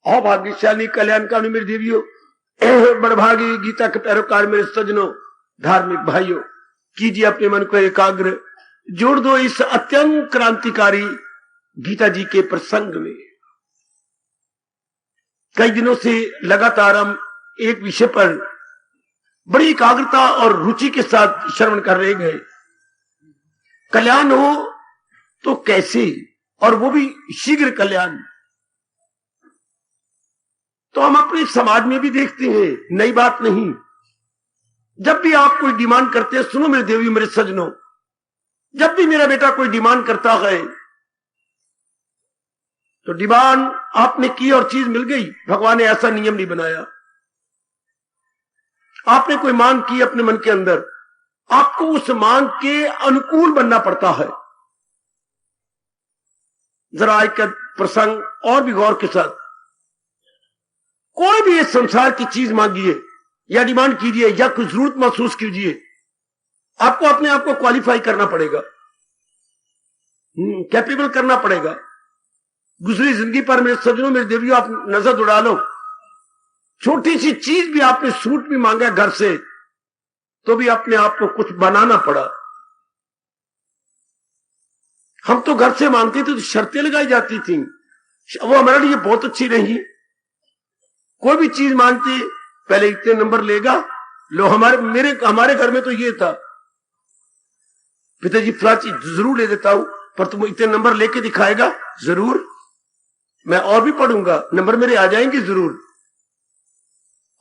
अभाग्यशाली कल्याणकारी मेरी देवियों, बड़भागी गीता के पैरोकार मेरे सज्जनों, धार्मिक भाइयों, कीजिए अपने मन को एकाग्र, जोड़ दो इस अत्यंत क्रांतिकारी गीता जी के प्रसंग में। कई दिनों से लगातार हम एक विषय पर बड़ी एकाग्रता और रुचि के साथ श्रवण कर रहे गए। कल्याण हो तो कैसे, और वो भी शीघ्र कल्याण। तो हम अपने समाज में भी देखते हैं, नई बात नहीं। जब भी आप कोई डिमांड करते हैं, सुनो मेरे देवी मेरे सज्जनों, जब भी मेरा बेटा कोई डिमांड करता है तो डिमांड आपने की और चीज मिल गई। भगवान ने ऐसा नियम नहीं बनाया। आपने कोई मांग की अपने मन के अंदर, आपको उस मांग के अनुकूल बनना पड़ता है। जरा एक प्रसंग और भी गौर के साथ, कोई भी इस संसार की चीज मांगिए या डिमांड कीजिए या कुछ जरूरत महसूस कीजिए, आपको अपने आप को क्वालिफाई करना पड़ेगा, कैपेबल करना पड़ेगा। गुजरी जिंदगी पर मेरे सज्जनों मेरे देवियों, आप नजर उड़ा लो, छोटी सी चीज भी आपने सूट भी मांगा घर से, तो भी अपने आप को कुछ बनाना पड़ा। हम तो घर से मांगते थे तो शर्तें लगाई जाती थी, वो हमारे लिए बहुत अच्छी रही। कोई भी चीज मांगते पहले इतने नंबर लेगा, लो हमारे घर में तो ये था, पिताजी फला चीज जरूर ले देता हूं, पर तुम इतने नंबर लेके दिखाएगा जरूर, मैं और भी पढ़ूंगा, नंबर मेरे आ जाएंगे जरूर।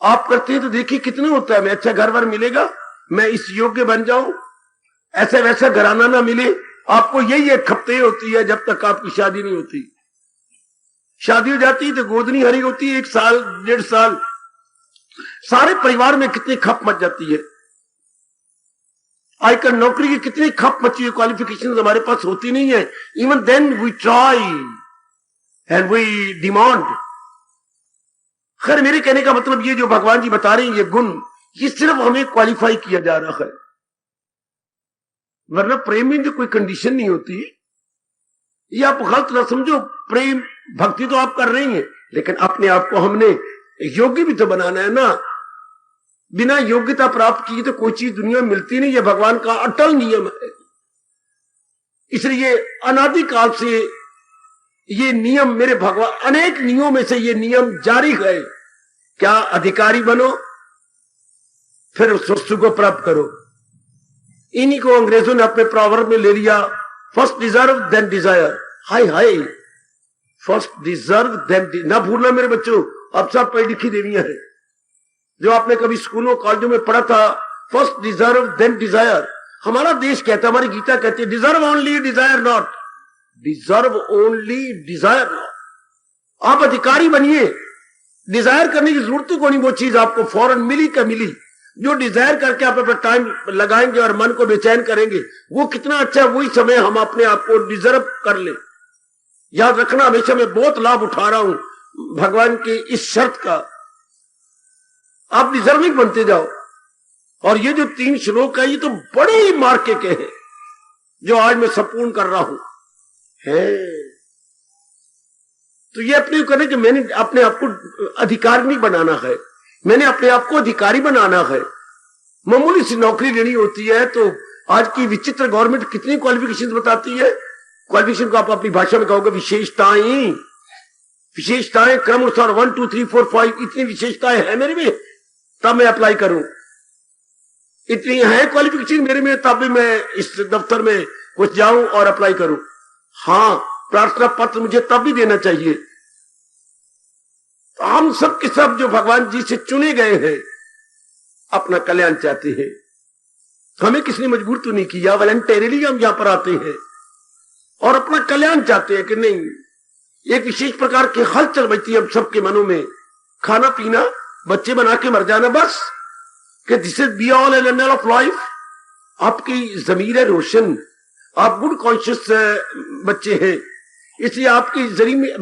आप करते हैं तो देखिए कितना होता है, मैं अच्छा घर बार मिलेगा, मैं इस योग्य बन जाऊं, ऐसा वैसा घराना ना मिले। आपको यही एक हफ्ते होती है जब तक आपकी शादी नहीं होती। शादी हो जाती है तो गोदनी हरी होती है, 1 साल 1.5 साल, सारे परिवार में कितनी खप मच जाती है। आजकल नौकरी की कितनी खप मची है, क्वालिफिकेशन हमारे पास होती नहीं है। Even then we try and we demand. खैर, मेरे कहने का मतलब ये जो भगवान जी बता रहे हैं ये गुण, ये सिर्फ हमें क्वालिफाई किया जा रहा है, वरना प्रेम में जो कोई कंडीशन नहीं होती। ये आप गलत ना समझो, प्रेम भक्ति तो आप कर रही हैं, लेकिन अपने आप को हमने योग्य भी तो बनाना है ना। बिना योग्यता प्राप्त की तो कोई चीज दुनिया में मिलती नहीं, ये भगवान का अटल नियम है। इसलिए अनादिकाल से ये नियम, मेरे भगवान अनेक नियमों में से ये नियम जारी है। क्या अधिकारी बनो, फिर उस वस्तु को प्राप्त करो। इन्हीं को अंग्रेजों ने अपने प्रॉवर्ब में ले लिया, फर्स्ट डिजर्व देन डिजायर। हाय हाय, फर्स्ट डिजर्व देन, ना भूलना मेरे बच्चों, अब सब पढ़ी लिखी देवियां हैं, जो आपने कभी स्कूलों कॉलेजों में पढ़ा था, फर्स्ट डिजर्व देन डिजायर। हमारा देश कहता है, हमारी गीता कहती है, deserve only desire not, deserve only desire not. आप अधिकारी बनिए, डिजायर करने की जरूरत को नहीं, वो चीज आपको फौरन मिली का मिली। जो डिजायर करके आप अपना टाइम लगाएंगे और मन को बेचैन करेंगे, वो कितना अच्छा है, वही समय हम अपने आप को डिजर्व कर ले। याद रखना, हमेशा मैं बहुत लाभ उठा रहा हूं भगवान की इस शर्त का, आप डिजर्विंग बनते जाओ। और ये जो 3 श्लोक है, ये तो बड़े ही मार्के के हैं जो आज मैं संपूर्ण कर रहा हूं है। तो ये अपने करने कि मैंने अपने आप को अधिकार नहीं बनाना है, मैंने अपने आप को अधिकारी बनाना है। मामूली सी नौकरी लेनी होती है तो आज की विचित्र गवर्नमेंट कितनी क्वालिफिकेशन बताती है। क्वालिफिकेशन को आप अपनी भाषा में कहोगे विशेषताएं, विशेषताएं क्रम अनुसार 1 2 3 4 5, इतनी विशेषताएं है मेरे में, तब मैं अप्लाई करूं। इतनी है क्वालिफिकेशन मेरे में, तब भी मैं इस दफ्तर में कुछ जाऊं और अप्लाई करूं। हाँ, प्रार्थना पत्र मुझे तब भी देना चाहिए। तो हम सब के सब जो भगवान जी से चुने गए हैं, अपना कल्याण चाहते हैं। हमें किसी ने मजबूर तो नहीं किया, वॉलंटरीली हम यहां पर आते हैं और अपना कल्याण चाहते हैं कि नहीं। एक विशेष प्रकार की हलचल बचती है हम सबके मनों में, खाना पीना, बच्चे बना के मर जाना, बस कि this is be all and and all of life. आपकी जमीर है रोशन, आप गुड कॉन्शियस बच्चे हैं, इसलिए आपकी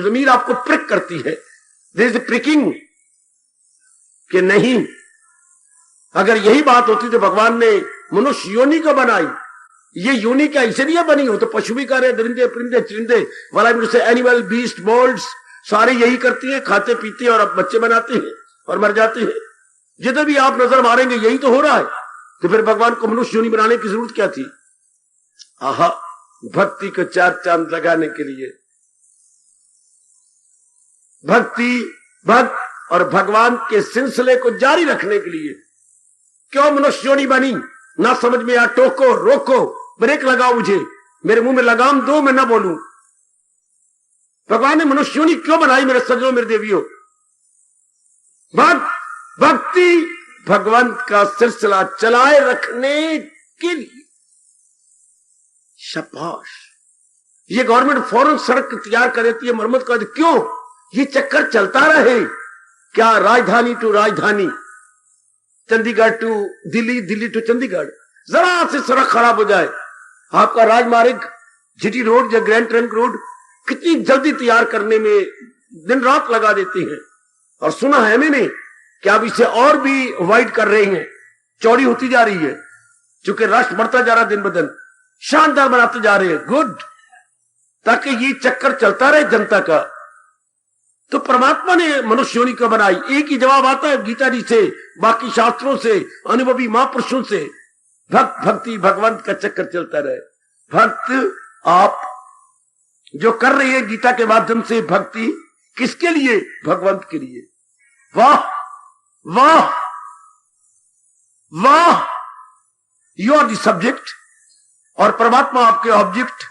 जमीर आपको प्रिक करती है। देयर इज प्रिकिंग कि नहीं, अगर यही बात होती तो भगवान ने मनुष्य योनि को बनाई। ये योनि क्या इसलिए बनी हो तो पशु भी कर रहे, दरिंदे परिंदे चिरिंदे, वाला से एनिमल बीस्ट बर्ड्स, सारे यही करती हैं, खाते पीते हैं और अब बच्चे बनाते हैं और मर जाते हैं। जिधर भी आप नजर मारेंगे यही तो हो रहा है। तो फिर भगवान को मनुष्य योनि बनाने की जरूरत क्या थी? आहा, भक्ति को चार चांद लगाने के लिए, भक्त और भगवान के सिलसिले को जारी रखने के लिए क्यों मनुष्य योनि बनी? ना समझ में आ, टोको, रोको, ब्रेक लगाओ, मुझे मेरे मुंह में लगाम दो, मैं ना बोलूं। भगवान ने मनुष्य योनि क्यों बनाई मेरे सज्जनों, मेरे देवियों? भक्ति भगवंत का सिलसिला चलाए रखने के लिए। शाबाश। ये गवर्नमेंट फौरन सड़क तैयार कर देती है, मरम्मत कर देती। क्यों? ये चक्कर चलता रहे। क्या राजधानी टू राजधानी, चंडीगढ़ टू दिल्ली, दिल्ली टू चंडीगढ़, जरा से सड़क खराब हो जाए, आपका राजमार्ग, जीटी रोड या ग्रैंड ट्रंक रोड कितनी जल्दी तैयार करने में दिन रात लगा देती है। और सुना है मैंने कि अब इसे और भी वाइड कर रहे हैं, चौड़ी होती जा रही है, चूंकि रश बढ़ता जा रहा है दिन ब दिन, शानदार बनाते जा रहे हैं। गुड, ताकि ये चक्कर चलता रहे जनता का। तो परमात्मा ने मनुष्य योनि को बनाई। एक ही जवाब आता है गीता जी से, बाकी शास्त्रों से, अनुभवी महापुरुषों से, भक्ति भगवंत का चक्कर चलता रहे। भक्त आप जो कर रहे हैं गीता के माध्यम से, भक्ति किसके लिए? भगवंत के लिए। वाह वाह वाह, यू आर द सब्जेक्ट और परमात्मा आपके ऑब्जेक्ट।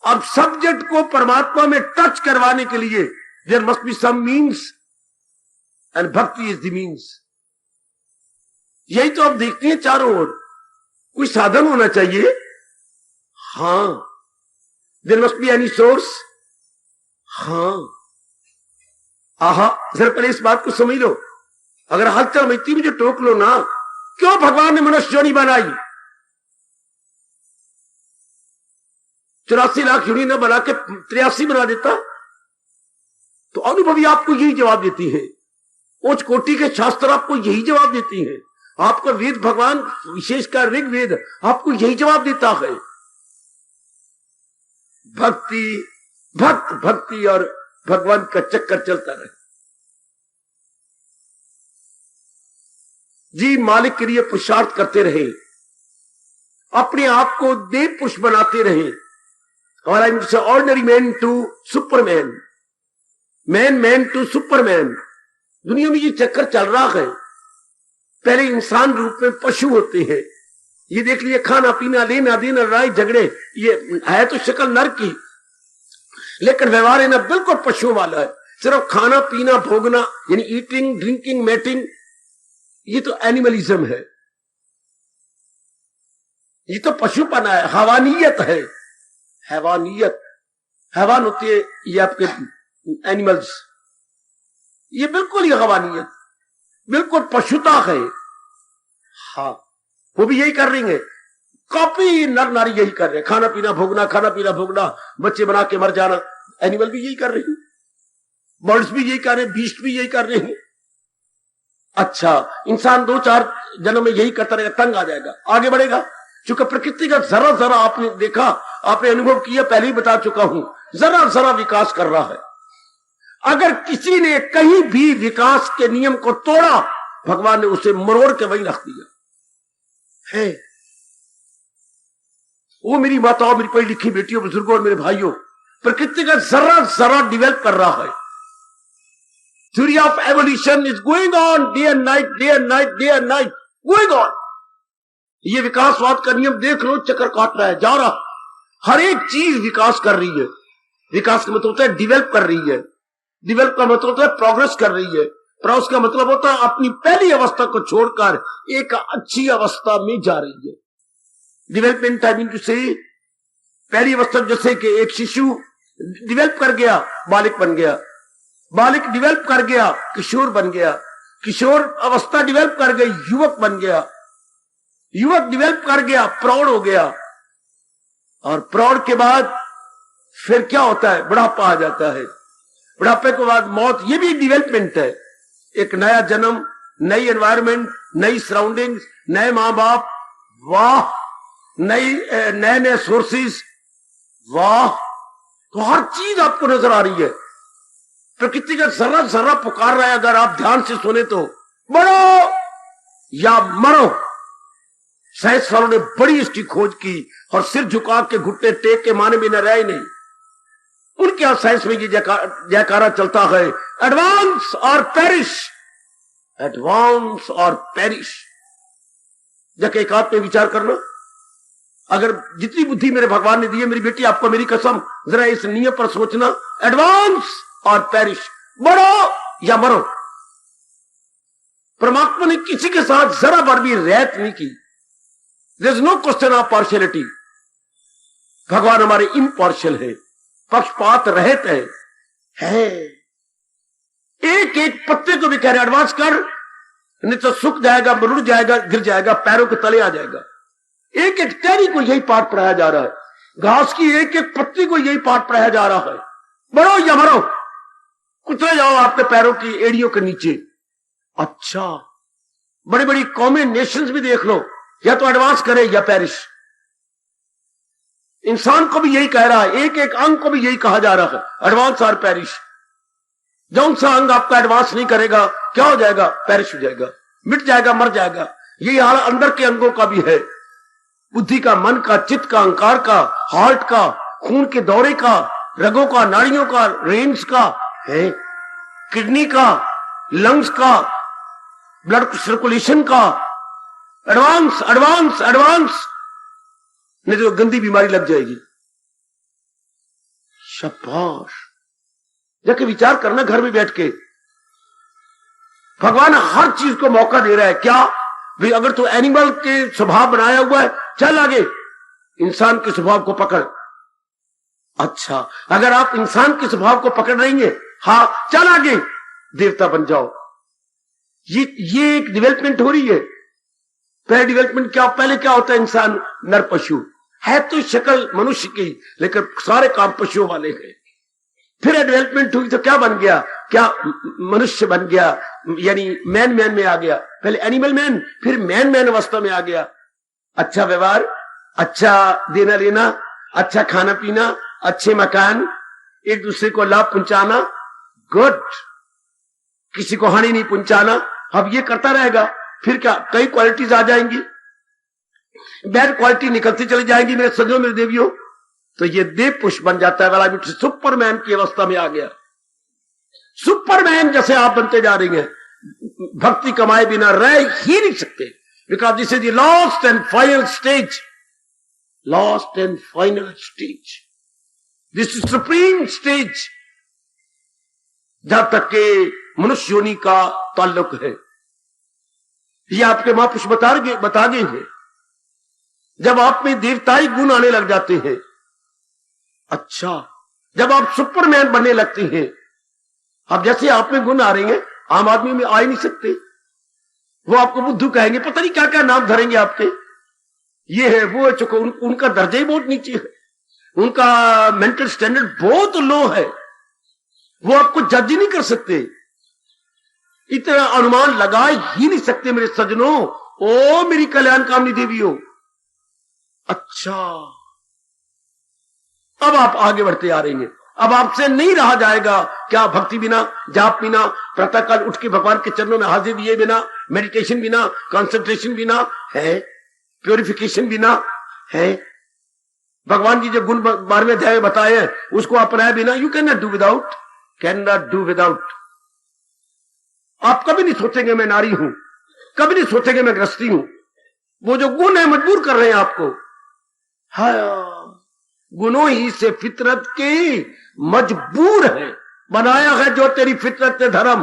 अब सब्जेक्ट को परमात्मा में टच करवाने के लिए there must be some means and bhakti is the means. यही तो आप देखते हैं चारों ओर, कोई साधन होना चाहिए। हां, there must be any source. हां, आहा, जरा पहले इस बात को समझ लो। अगर हलचल मचती मुझे टोक लो ना, क्यों भगवान ने मनुष्य योनि बनाई? 84 लाख योनि न बना के 83 बना देता। तो अनुभवी आपको यही जवाब देती है, उच्च कोटि के शास्त्र आपको यही जवाब देती है, आपका वेद भगवान विशेषकर ऋग्वेद आपको यही जवाब देता है। भक्ति और भगवान का चक्कर चलता रहे। जी मालिक के लिए पुरुषार्थ करते रहे, अपने आप को देव पुरुष बनाते रहे। और ordinary man to superman, man to superman. दुनिया में ये चक्कर चल रहा है। पहले इंसान रूप में पशु होते हैं, ये देख लिए, खाना पीना, लेना देना, लड़ाई झगड़े, ये है तो शक्ल नर की, लेकिन व्यवहार है ना बिल्कुल पशुओं वाला है। सिर्फ खाना पीना भोगना, यानी ईटिंग ड्रिंकिंग मैटिंग, ये तो एनिमलिज्म है, ये तो पशुपना है, हवानियत है। हैवान होती है ये आपके एनिमल्स, ये बिल्कुल ही हवानियत, बिल्कुल पशुता है। हाँ, वो भी यही कर रही है, कॉपी नर नारी यही कर रहे हैं, खाना पीना भोगना, बच्चे बना के मर जाना। एनिमल भी यही कर रहे हैं, बर्ड्स भी यही कर रहे हैं, बीस्ट भी यही कर रहे हैं। अच्छा, इंसान 2-4 जन्म में यही करता रहेगा, तंग आ जाएगा, आगे बढ़ेगा। चूंकि प्रकृति का जरा जरा आपने देखा, आपने अनुभव किया, पहले ही बता चुका हूं, जरा जरा विकास कर रहा है। अगर किसी ने कहीं भी विकास के नियम को तोड़ा, भगवान ने उसे मरोड़ के वहीं रख दिया है। वो मेरी माताओं, मेरी पढ़ी लिखी बेटियों, बुजुर्गों और मेरे भाइयों, प्रकृति का जरा जरा डिवेल्प कर रहा है। Theory of evolution is going on, day and night going on. ये विकासवाद का नियम देख लो, चक्कर काट रहा है, जा रहा, हर एक चीज विकास कर रही है। विकास का मतलब होता है डिवेल्प कर रही है, डिवेल्प का मतलब होता है प्रोग्रेस कर रही है, प्रोग्रेस का मतलब होता है अपनी पहली अवस्था को छोड़कर एक अच्छी अवस्था में जा रही है। डिवेलपमेंट आई मीन टू से, पहली अवस्था जैसे कि एक शिशु डिवेल्प कर गया, बालिक बन गया, बालिक डिवेल्प कर गया, किशोर बन गया, किशोर अवस्था डिवेल्प कर गई, युवक बन गया, युवक डिवेल्प कर गया, प्रौढ़ हो गया, और प्रौढ़ के बाद फिर क्या होता है? बुढ़ापा आ जाता है, बुढ़ापे के बाद मौत। ये भी डेवलपमेंट है, एक नया जन्म, नई एनवायरमेंट, नई सराउंडिंग्स, नए मां बाप, वाह, नए सोर्सेस, वाह। तो हर चीज आपको नजर आ रही है। प्रकृति का जर्रा जर्रा पुकार रहा है, अगर आप ध्यान से सुने तो, बढ़ो या मरो। साइंस वालों ने बड़ी इसकी खोज की और सिर झुका के घुटने टेक के माने बिना रहा ही नहीं। उनके यहां साइंस में ये जयकारा चलता है, एडवांस और पेरिश, एडवांस और पेरिश। जब एक आध पे विचार करना, अगर जितनी बुद्धि मेरे भगवान ने दी है, मेरी बेटी आपको मेरी कसम, जरा इस नियम पर सोचना, एडवांस और पेरिश, बढ़ो या मरो। परमात्मा ने किसी के साथ जरा बार भी रियायत नहीं की। There is no question of partiality. भगवान हमारे इम्पार्शियल है, पक्षपात रहित है। एक एक पत्ते को भी कह रहे एडवांस कर, नहीं तो सूख जाएगा, मरुड़ जाएगा, गिर जाएगा, पैरों के तले आ जाएगा। एक एक टहनी को यही पाठ पढ़ाया जा रहा है, घास की एक एक पत्ती को यही पाठ पढ़ाया जा रहा है, बढ़ो या मरो, कुचले जाओ आपके पैरों की एड़ियों के नीचे। अच्छा, बड़ी बड़ी कौमें, नेशंस भी देख लो, या तो एडवांस करे या पेरिश। इंसान को भी यही कह रहा है, एक एक अंग को भी यही कहा जा रहा है, एडवांस और पेरिश। जौन सा अंग आपका एडवांस नहीं करेगा, क्या हो जाएगा? पेरिश हो जाएगा, मिट जाएगा, मर जाएगा। यही हाल अंदर के अंगों का भी है, बुद्धि का, मन का, चित्त का, अहंकार का, हार्ट का, खून के दौरे का, रगों का, नाड़ियों का, रेन्स का है, किडनी का, लंग्स का, ब्लड सर्कुलेशन का, एडवांस एडवांस एडवांस, नहीं तो गंदी बीमारी लग जाएगी। शाबाश, जाके विचार करना घर में बैठ के। भगवान हर चीज को मौका दे रहा है। क्या भाई, अगर तू एनिमल के स्वभाव बनाया हुआ है, चल आगे इंसान के स्वभाव को पकड़। अच्छा, अगर आप इंसान के स्वभाव को पकड़ रही हैं, हाँ चल आगे देवता बन जाओ। ये एक डेवलपमेंट हो रही है। पहले डेवलपमेंट क्या, पहले क्या होता है? इंसान नर पशु है, तो शक्ल मनुष्य की, लेकिन सारे काम पशुओं वाले हैं। फिर डेवलपमेंट हुई तो क्या बन गया? क्या मनुष्य बन गया, यानी मैन मैन में आ गया। पहले एनिमल मैन, फिर मैन मैन अवस्था में आ गया। अच्छा व्यवहार, अच्छा देना लेना, अच्छा खाना पीना, अच्छे मकान, एक दूसरे को लाभ पहुंचाना, गुड, किसी को हानि नहीं पहुंचाना। अब ये करता रहेगा, फिर क्या कई क्वालिटीज आ जाएंगी, बैड क्वालिटी निकलती चली जाएंगी मेरे सजनों, मेरे देवियों। तो ये देव पुष्प बन जाता है, वाला सुपरमैन की अवस्था में आ गया। सुपरमैन जैसे आप बनते जा रही हैं, भक्ति कमाए बिना रह ही नहीं सकते। Because this is the last and final stage, last and final stage, this is supreme stage, जहां तक के मनुष्य योनि का ताल्लुक है। ये आपके महापुरुष बता गए हैं। जब आप में देवताई गुण आने लग जाते हैं, अच्छा, जब आप सुपरमैन बनने लगते हैं, अब जैसे आप में गुण आ रहे हैं, आम आदमी में आ ही नहीं सकते। वो आपको बुद्धू कहेंगे, पता नहीं क्या क्या नाम धरेंगे आपके, ये है वो है, चुका उनका दर्जा ही बहुत नीचे है, उनका मेंटल स्टैंडर्ड बहुत लो है, वो आपको जज ही नहीं कर सकते, इतना अनुमान लगा ही नहीं सकते मेरे सजनों। ओ मेरी कल्याण कामनी देवियों, अच्छा, अब आप आगे बढ़ते आ रही हैं। अब आपसे नहीं रहा जाएगा क्या भक्ति बिना, जाप बिना, प्रातःकाल उठ के भगवान के चरणों में हाजिर दिए बिना, मेडिटेशन बिना, कंसंट्रेशन बिना है, प्योरिफिकेशन बिना है, भगवान जी जो गुण 12वें अध्याय में बताए हैं उसको अपनाए बिना, you can not do without, can not do without. आप कभी नहीं सोचेंगे मैं नारी हूं, कभी नहीं सोचेंगे मैं गृहस्थी हूं। वो जो गुण है मजबूर कर रहे हैं आपको। हाँ, गुनों ही से फितरत की मजबूर है, बनाया है जो तेरी फितरत धर्म।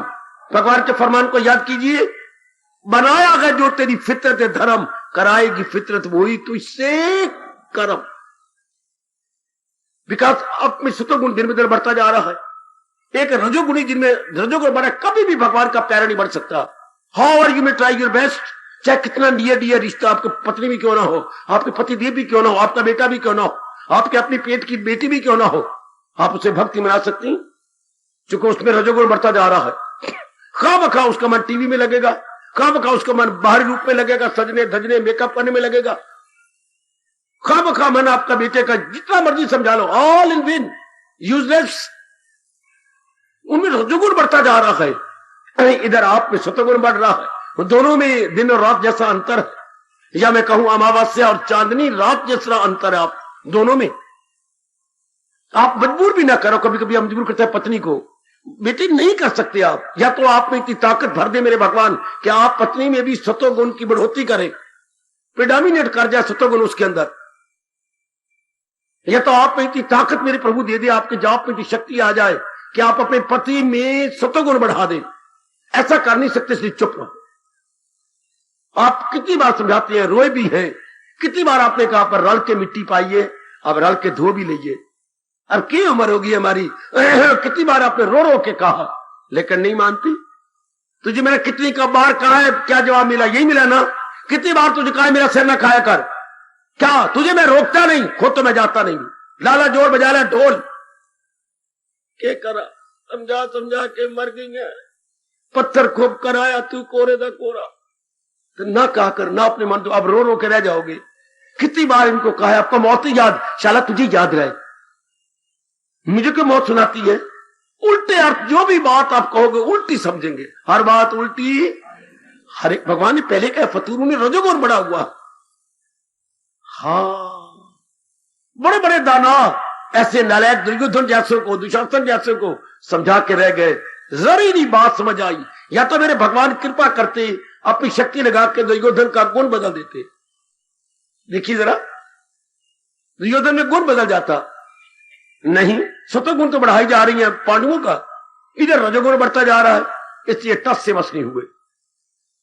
भगवान के फरमान को याद कीजिए, बनाया है जो तेरी फितरत धर्म, कराएगी फितरत वही तुझसे कर्म। विकास अब में सतोगुण दिन में दिन बढ़ता जा रहा है। एक रजोगुणी जिनमें रजोगुण बढ़ा, कभी भी भगवान का प्यारा नहीं बढ़ सकता। How are you may try your best, चाहे कितना डियर रिश्ता आपके पत्नी भी क्यों ना हो, आपके पति देव भी क्यों ना हो, आपका बेटा भी क्यों ना हो, आपके अपनी पेट की बेटी भी क्यों ना हो, आप उसे भक्ति में ला सकती, क्योंकि उसमें रजोगुण बढ़ता जा रहा है। खामखा उसका मन टीवी में लगेगा, खामखा उसका मन बाहरी रूप में लगेगा, सजने धजने मेकअप करने में लगेगा, खामखा मन आपका बेटे का जितना मर्जी समझा लो, ऑल इन विन, यूजलेस। उनमें रजोगुण बढ़ता जा रहा है, इधर आप में सतोगुण बढ़ रहा है। दोनों में दिन और रात जैसा अंतर है, या मैं कहूं अमावस्या और चांदनी रात जैसा अंतर है आप दोनों में। आप मजबूर भी ना करो, कभी कभी हम मजबूर करते हैं पत्नी को, बेटी नहीं कर सकते आप, या तो आप में इतनी ताकत भर दे मेरे भगवान कि आप पत्नी में भी सतोगुण की बढ़ोतरी करें, प्रिडोमिनेट कर जाए सतोगुण उसके अंदर, या तो आप में इतनी ताकत मेरे प्रभु दे दे, आपके जाप में इतनी शक्ति आ जाए कि आप अपने पति में सतोगुण बढ़ा दें। ऐसा कर नहीं सकते, इसलिए चुप रहो। आप कितनी बार समझाते हैं, रोए भी हैं, कितनी बार आपने कहा पर रल के मिट्टी पाइए, अब रल के धो भी लीजिए, अब की उम्र होगी हमारी, कितनी बार आपने रो रो के कहा, लेकिन नहीं मानती। तुझे मैंने कितनी का बार कहा है, क्या जवाब मिला? यही मिला ना। कितनी बार तुझे कहा मेरा सिर ना खाया कर, क्या तुझे मैं रोकता नहीं? खुद तो मैं जाता नहीं, लाला जोर बजा रहा ढोल, क्या करा, समझा समझा के मर गई है, पत्थर खूब कराया तू कोरे दा कोरा, तो ना कहा कर, ना अपने मन, तो अब रो रो के रह जाओगे। कितनी बार इनको कहा है, आपको मौत ही याद, शाला तुझे याद रहे, मुझे क्यों मौत सुनाती है? उल्टे अर्थ, जो भी बात आप कहोगे उल्टी समझेंगे, हर बात उल्टी। हरे भगवान ने पहले कहा फतूर ने रजोगुण बड़ा हुआ। हाँ, बड़े बड़े दाना ऐसे नालायक दुर्योधन जैसों को, दुशासन जैसों को समझा के रह गए, जरी नहीं बात समझ आई। या तो मेरे भगवान कृपा करते, अपनी शक्ति लगा के दुर्योधन का गुण बदल देते। देखिए जरा, दुर्योधन में गुण बदल जाता, नहीं, सतोगुण तो बढ़ाई जा रही है पांडवों का, इधर रजोगुण बढ़ता जा रहा है, इसलिए टस से बस नहीं हुए,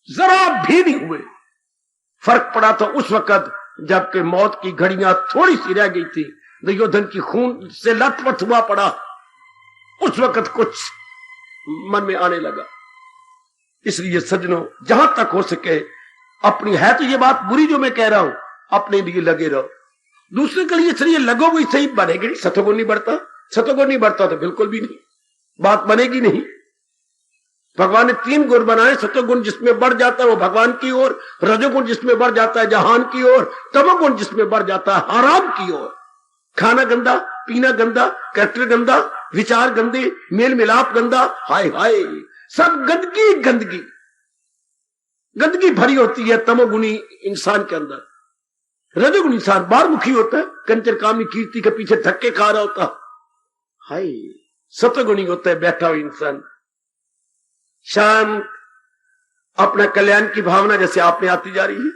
जरा भी नहीं हुए। फर्क पड़ा तो उस वक्त जबकि मौत की घड़ियां थोड़ी सी रह गई थी, दुर्योधन की खून से लथपथ हुआ पड़ा, उस वक्त कुछ मन में आने लगा। इसलिए सज्जनों, जहां तक हो सके अपनी, है तो ये बात बुरी जो मैं कह रहा हूं, अपने लिए लगे रहो, दूसरे के लिए इसलिए लगोगे सही बनेगी नहीं। सतोगुण नहीं बढ़ता, सतोगुण नहीं बढ़ता तो बिल्कुल भी नहीं, बात बनेगी नहीं। भगवान ने 3 गुण बनाए, सतोगुण जिसमें बढ़ जाता है वो भगवान की ओर, रजोगुण जिसमें बढ़ जाता है जहान की ओर, तमोगुण जिसमें बढ़ जाता है हराम की ओर। खाना गंदा, पीना गंदा, कैरेक्टर गंदा, विचार गंदे, मेल मिलाप गंदा, हाय हाय, सब गंदगी गंदगी गंदगी भरी होती है तमोगुणी इंसान के अंदर। रजोगुण इंसान बाहरमुखी होता है, कंचन कामी कीर्ति के पीछे धक्के खा रहा होता, हाय। सतोगुणी होता है बैठा हुआ इंसान, शांत, अपना कल्याण की भावना जैसे आप में आती जा रही है।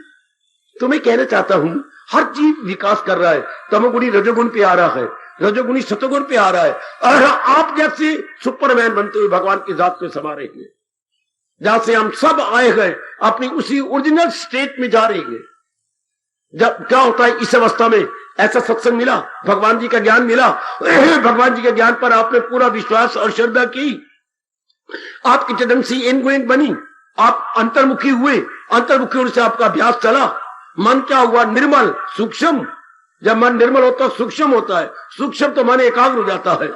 तो मैं कहना चाहता हूं, हर जीव विकास कर रहा है, तमोगुणी रजोगुण पे आ रहा है, रजोगुणी सतोगुण पे आ रहा है, और आप जैसे सुपरमैन बनते हुए भगवान की जात को समा रहे हैं। जहां से हम सब आए गए अपनी उसी ओरिजिनल स्टेट में जा रहे हैं। जब क्या होता है इस अवस्था में, ऐसा सत्संग मिला, भगवान जी का ज्ञान मिला, भगवान जी के ज्ञान पर आपने पूरा विश्वास और श्रद्धा की, आपकी टेंडेंसी इनगोइंग बनी, आप अंतर्मुखी हुए, अंतर्मुखी होने से आपका अभ्यास चला, मन क्या हुआ? निर्मल, सूक्ष्म। जब मन निर्मल होता है सूक्ष्म होता है, सूक्ष्म तो मन एकाग्र हो जाता है।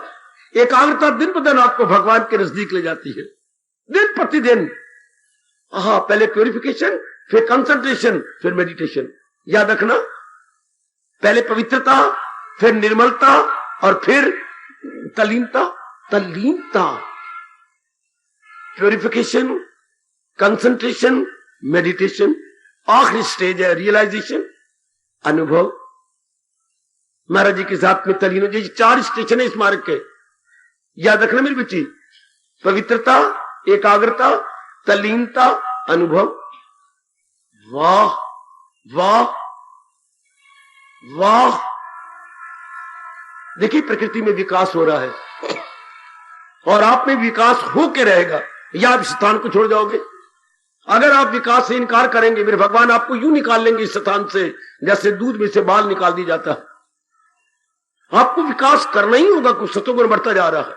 एकाग्रता दिन पर दिन आपको भगवान के नजदीक ले जाती है, दिन प्रतिदिन। हाँ, पहले प्योरिफिकेशन, फिर कंसंट्रेशन, फिर मेडिटेशन। याद रखना, पहले पवित्रता, फिर निर्मलता, और फिर तल्लीनता। तल्लीनता, प्योरिफिकेशन, कंसंट्रेशन, मेडिटेशन, आखिरी स्टेज है रियलाइजेशन, अनुभव। महाराज जी के साथ में तल्लीन, जी 4 स्टेशन है इस मार्ग के, याद रखना मेरी बच्ची। पवित्रता, एकाग्रता, तल्लीनता, अनुभव। वाह वाह वाह, देखिए प्रकृति में विकास हो रहा है और आप में विकास होके रहेगा, या आप स्थान को छोड़ जाओगे। अगर आप विकास से इनकार करेंगे, मेरे भगवान आपको यूं निकाल लेंगे इस स्थान से जैसे दूध में से बाल निकाल दी जाता है। आपको विकास करना ही होगा, कुछ सतोगुण बढ़ता जा रहा है,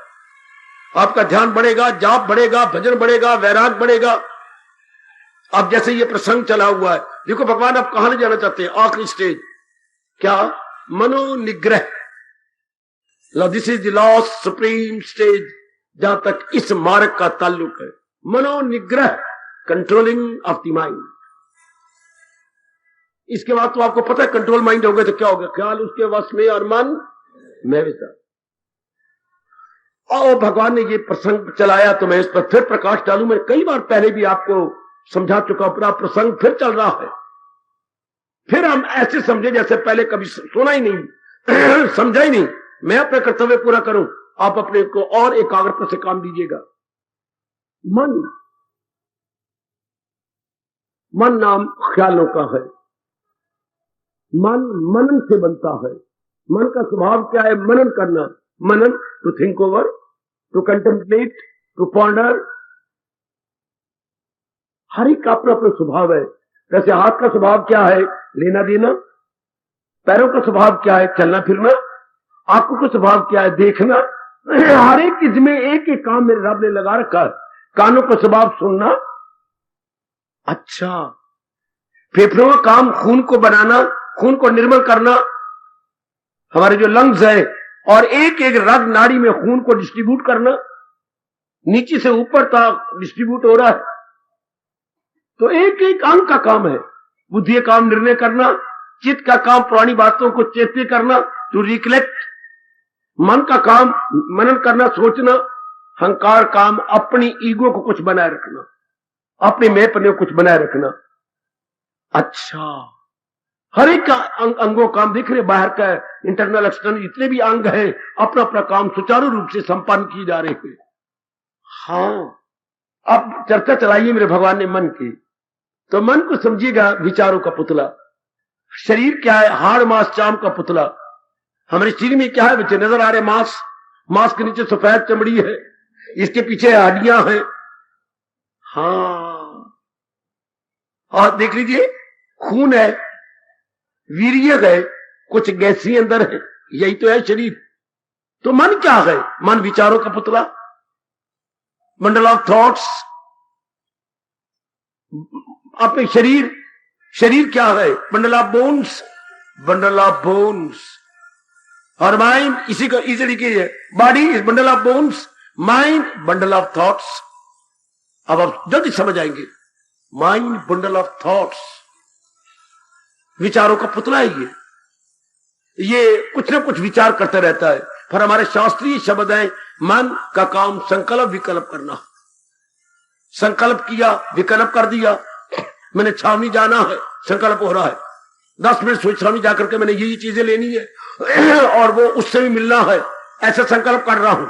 आपका ध्यान बढ़ेगा, जाप बढ़ेगा, भजन बढ़ेगा, वैराग बढ़ेगा। अब जैसे ये प्रसंग चला हुआ है, देखो भगवान आप कहां ले जाना चाहते हैं? आखिरी स्टेज क्या? मनोनिग्रह। This is the last supreme stage जहां तक इस मार्ग का ताल्लुक है। मनोनिग्रह, कंट्रोलिंग ऑफ द माइंड। इसके बाद तो आपको पता है कंट्रोल माइंड हो गया तो क्या हो गया? ख्याल उसके वश में और मन में विचार। और भगवान ने ये प्रसंग चलाया तो मैं इस पर फिर प्रकाश डालूं। मैं कई बार पहले भी आपको समझा चुका, पूरा प्रसंग फिर चल रहा है। फिर हम ऐसे समझे जैसे पहले कभी सुना ही नहीं समझा ही नहीं। मैं अपना कर्तव्य पूरा करूं, आप अपने को और एकाग्रता से काम दीजिएगा। मन नाम ख्यालों का है। मन मनन से बनता है। मन का स्वभाव क्या है? मनन करना। मनन, to think over, to contemplate, to ponder. हर एक का अपना अपना स्वभाव है। जैसे हाथ का स्वभाव क्या है? लेना देना। पैरों का स्वभाव क्या है? चलना फिरना। आंखों का स्वभाव क्या है? देखना। हर एक चीज में एक एक काम मेरे रब ने लगा रखा है। कानों का स्वभाव सुनना। अच्छा, फेफड़ों का काम खून को बनाना, खून को निर्मल करना। हमारे जो लंग्स है और एक एक रग नाड़ी में खून को डिस्ट्रीब्यूट करना, नीचे से ऊपर तक डिस्ट्रीब्यूट हो रहा है। तो एक एक अंग का काम है। बुद्धि का काम निर्णय करना, चित्त का काम पुरानी बातों को चेते करना, टू रिकलेक्ट। मन का काम मनन करना, सोचना। अहंकार काम अपनी ईगो को कुछ बनाए रखना, अपने मैंपने को कुछ बनाए रखना। अच्छा, हर एक का अंगों काम दिख रहे, बाहर का इंटरनल एक्सटर्नल जितने भी अंग हैं अपना अपना काम सुचारू रूप से संपन्न किए जा रहे हैं। हाँ, अब चर्चा चलाइए मेरे भगवान ने मन की। तो मन को समझिएगा विचारों का पुतला। शरीर क्या है? हाड़ मांस चाम का पुतला। हमारे शरीर में क्या है? बच्चे नजर आ रहे मांस, मांस के नीचे सफेद चमड़ी है, इसके पीछे हड्डियां हैं। हाँ, और देख लीजिए खून है, वीर्य है, कुछ गैसी अंदर है, यही तो है शरीर। तो मन क्या है? मन विचारों का पुतला, बंडल ऑफ थॉट्स। अपने शरीर, शरीर क्या है? Bundle of bones, bundle of bones. और माइंड इसी को इजीली कीजिए, body is bundle of bones, mind bundle of thoughts. अब आप जल्दी समझ आएंगे, माइंड बंडल ऑफ थॉट्स, विचारों का पुतला है ये कुछ ना कुछ विचार करता रहता है। पर हमारे शास्त्रीय शब्द हैं, मन का काम संकल्प विकल्प करना। संकल्प किया, विकल्प कर दिया। मैंने छावनी जाना है, संकल्प हो रहा है। 10 मिनट सोच छावनी जाकर के मैंने ये चीजें लेनी है और वो उससे भी मिलना है, ऐसा संकल्प कर रहा हूं।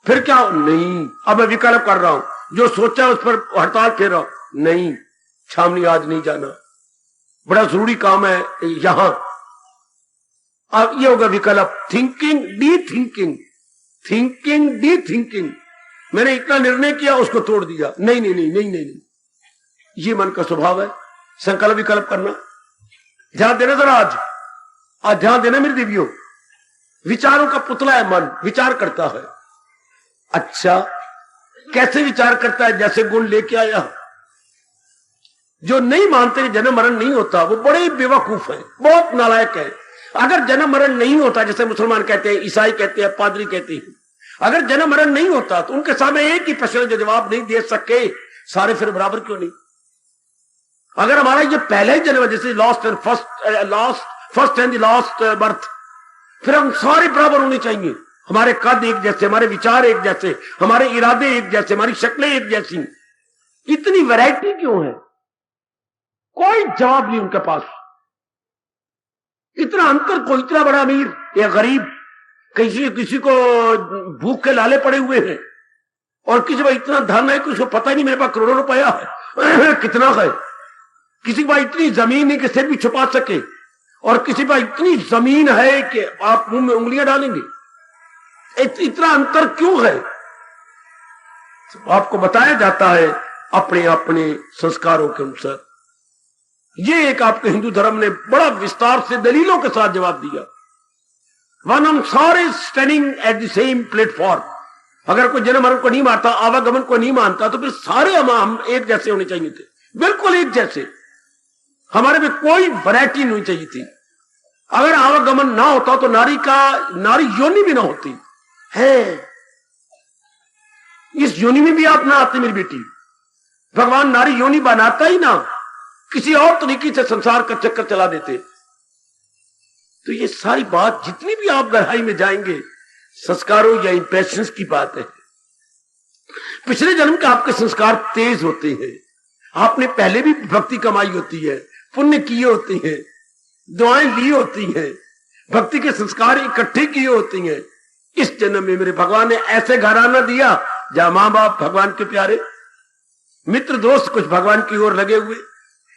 फिर क्या? नहीं, अब मैं विकल्प कर रहा हूं। जो सोचा उस पर हड़ताल फेर रहा हूं। नहीं, छावनी आज नहीं जाना, बड़ा जरूरी काम है यहां। अब ये होगा विकल्प। Thinking, D thinking, thinking D thinking. मैंने इतना निर्णय किया, उसको तोड़ दिया। नहीं नहीं नहीं नहीं नहीं, ये मन का स्वभाव है, संकल्प विकल्प करना। ध्यान देना जरा, आज ध्यान देना मेरे देवियों। विचारों का पुतला है मन, विचार करता है। अच्छा, कैसे विचार करता है? जैसे गुण लेके आया। जो नहीं मानते कि जन्म मरण नहीं होता वो बड़े बेवकूफ हैं, बहुत नालायक है। अगर जन्म मरण नहीं होता, जैसे मुसलमान कहते हैं, ईसाई कहते हैं, पादरी कहते हैं, अगर जन्म मरण नहीं होता तो उनके सामने एक ही प्रश्न जो जवाब नहीं दे सके, सारे फिर बराबर क्यों नहीं? अगर हमारा ये पहला ही जन्म है, जैसे फर्स्ट एंड लास्ट बर्थ, फिर हम सारे बराबर होने चाहिए। हमारे कद एक जैसे, हमारे विचार एक जैसे, हमारे इरादे एक जैसे, हमारी शक्लें एक जैसी। इतनी वैरायटी क्यों है? कोई जवाब नहीं उनके पास। इतना अंतर को, इतना बड़ा अमीर या गरीब, किसी को भूख के लाले पड़े हुए हैं, और किसी का इतना धन है कि उसको पता ही नहीं मेरे पास करोड़ों रुपया है कितना है। किसी के पास इतनी जमीन है कि सिर भी छुपा सके, और किसी के पास इतनी जमीन है कि आप मुंह में उंगलियां डालेंगे। इतना अंतर क्यों है? आपको बताया जाता है अपने अपने संस्कारों के अनुसार। ये एक आपके हिंदू धर्म ने बड़ा विस्तार से दलीलों के साथ जवाब दिया। वन हम सारे standing at the same platform. अगर कोई जन्म मरण को नहीं मानता, आवागमन को नहीं मानता, तो फिर सारे हम एक जैसे होने चाहिए थे, बिल्कुल एक जैसे। हमारे में कोई वैरायटी नहीं चाहिए थी। अगर आवागमन ना होता तो नारी योनि भी ना होती है। इस योनि में भी आप ना आते मेरी बेटी। भगवान नारी योनि बनाता ही ना, किसी और तरीके से संसार का चक्कर चला देते। तो ये सारी बात जितनी भी आप गहराई में जाएंगे, संस्कारों या इंप्रेशंस की बात है। पिछले जन्म के आपके संस्कार तेज होते हैं, आपने पहले भी भक्ति कमाई होती है, पुण्य किए होते हैं, दुआएं ली होती हैं, भक्ति के संस्कार इकट्ठे किए होते हैं। इस जन्म में मेरे भगवान ने ऐसे घराना दिया जहां मां बाप भगवान के प्यारे, मित्र दोस्त कुछ भगवान की ओर लगे हुए,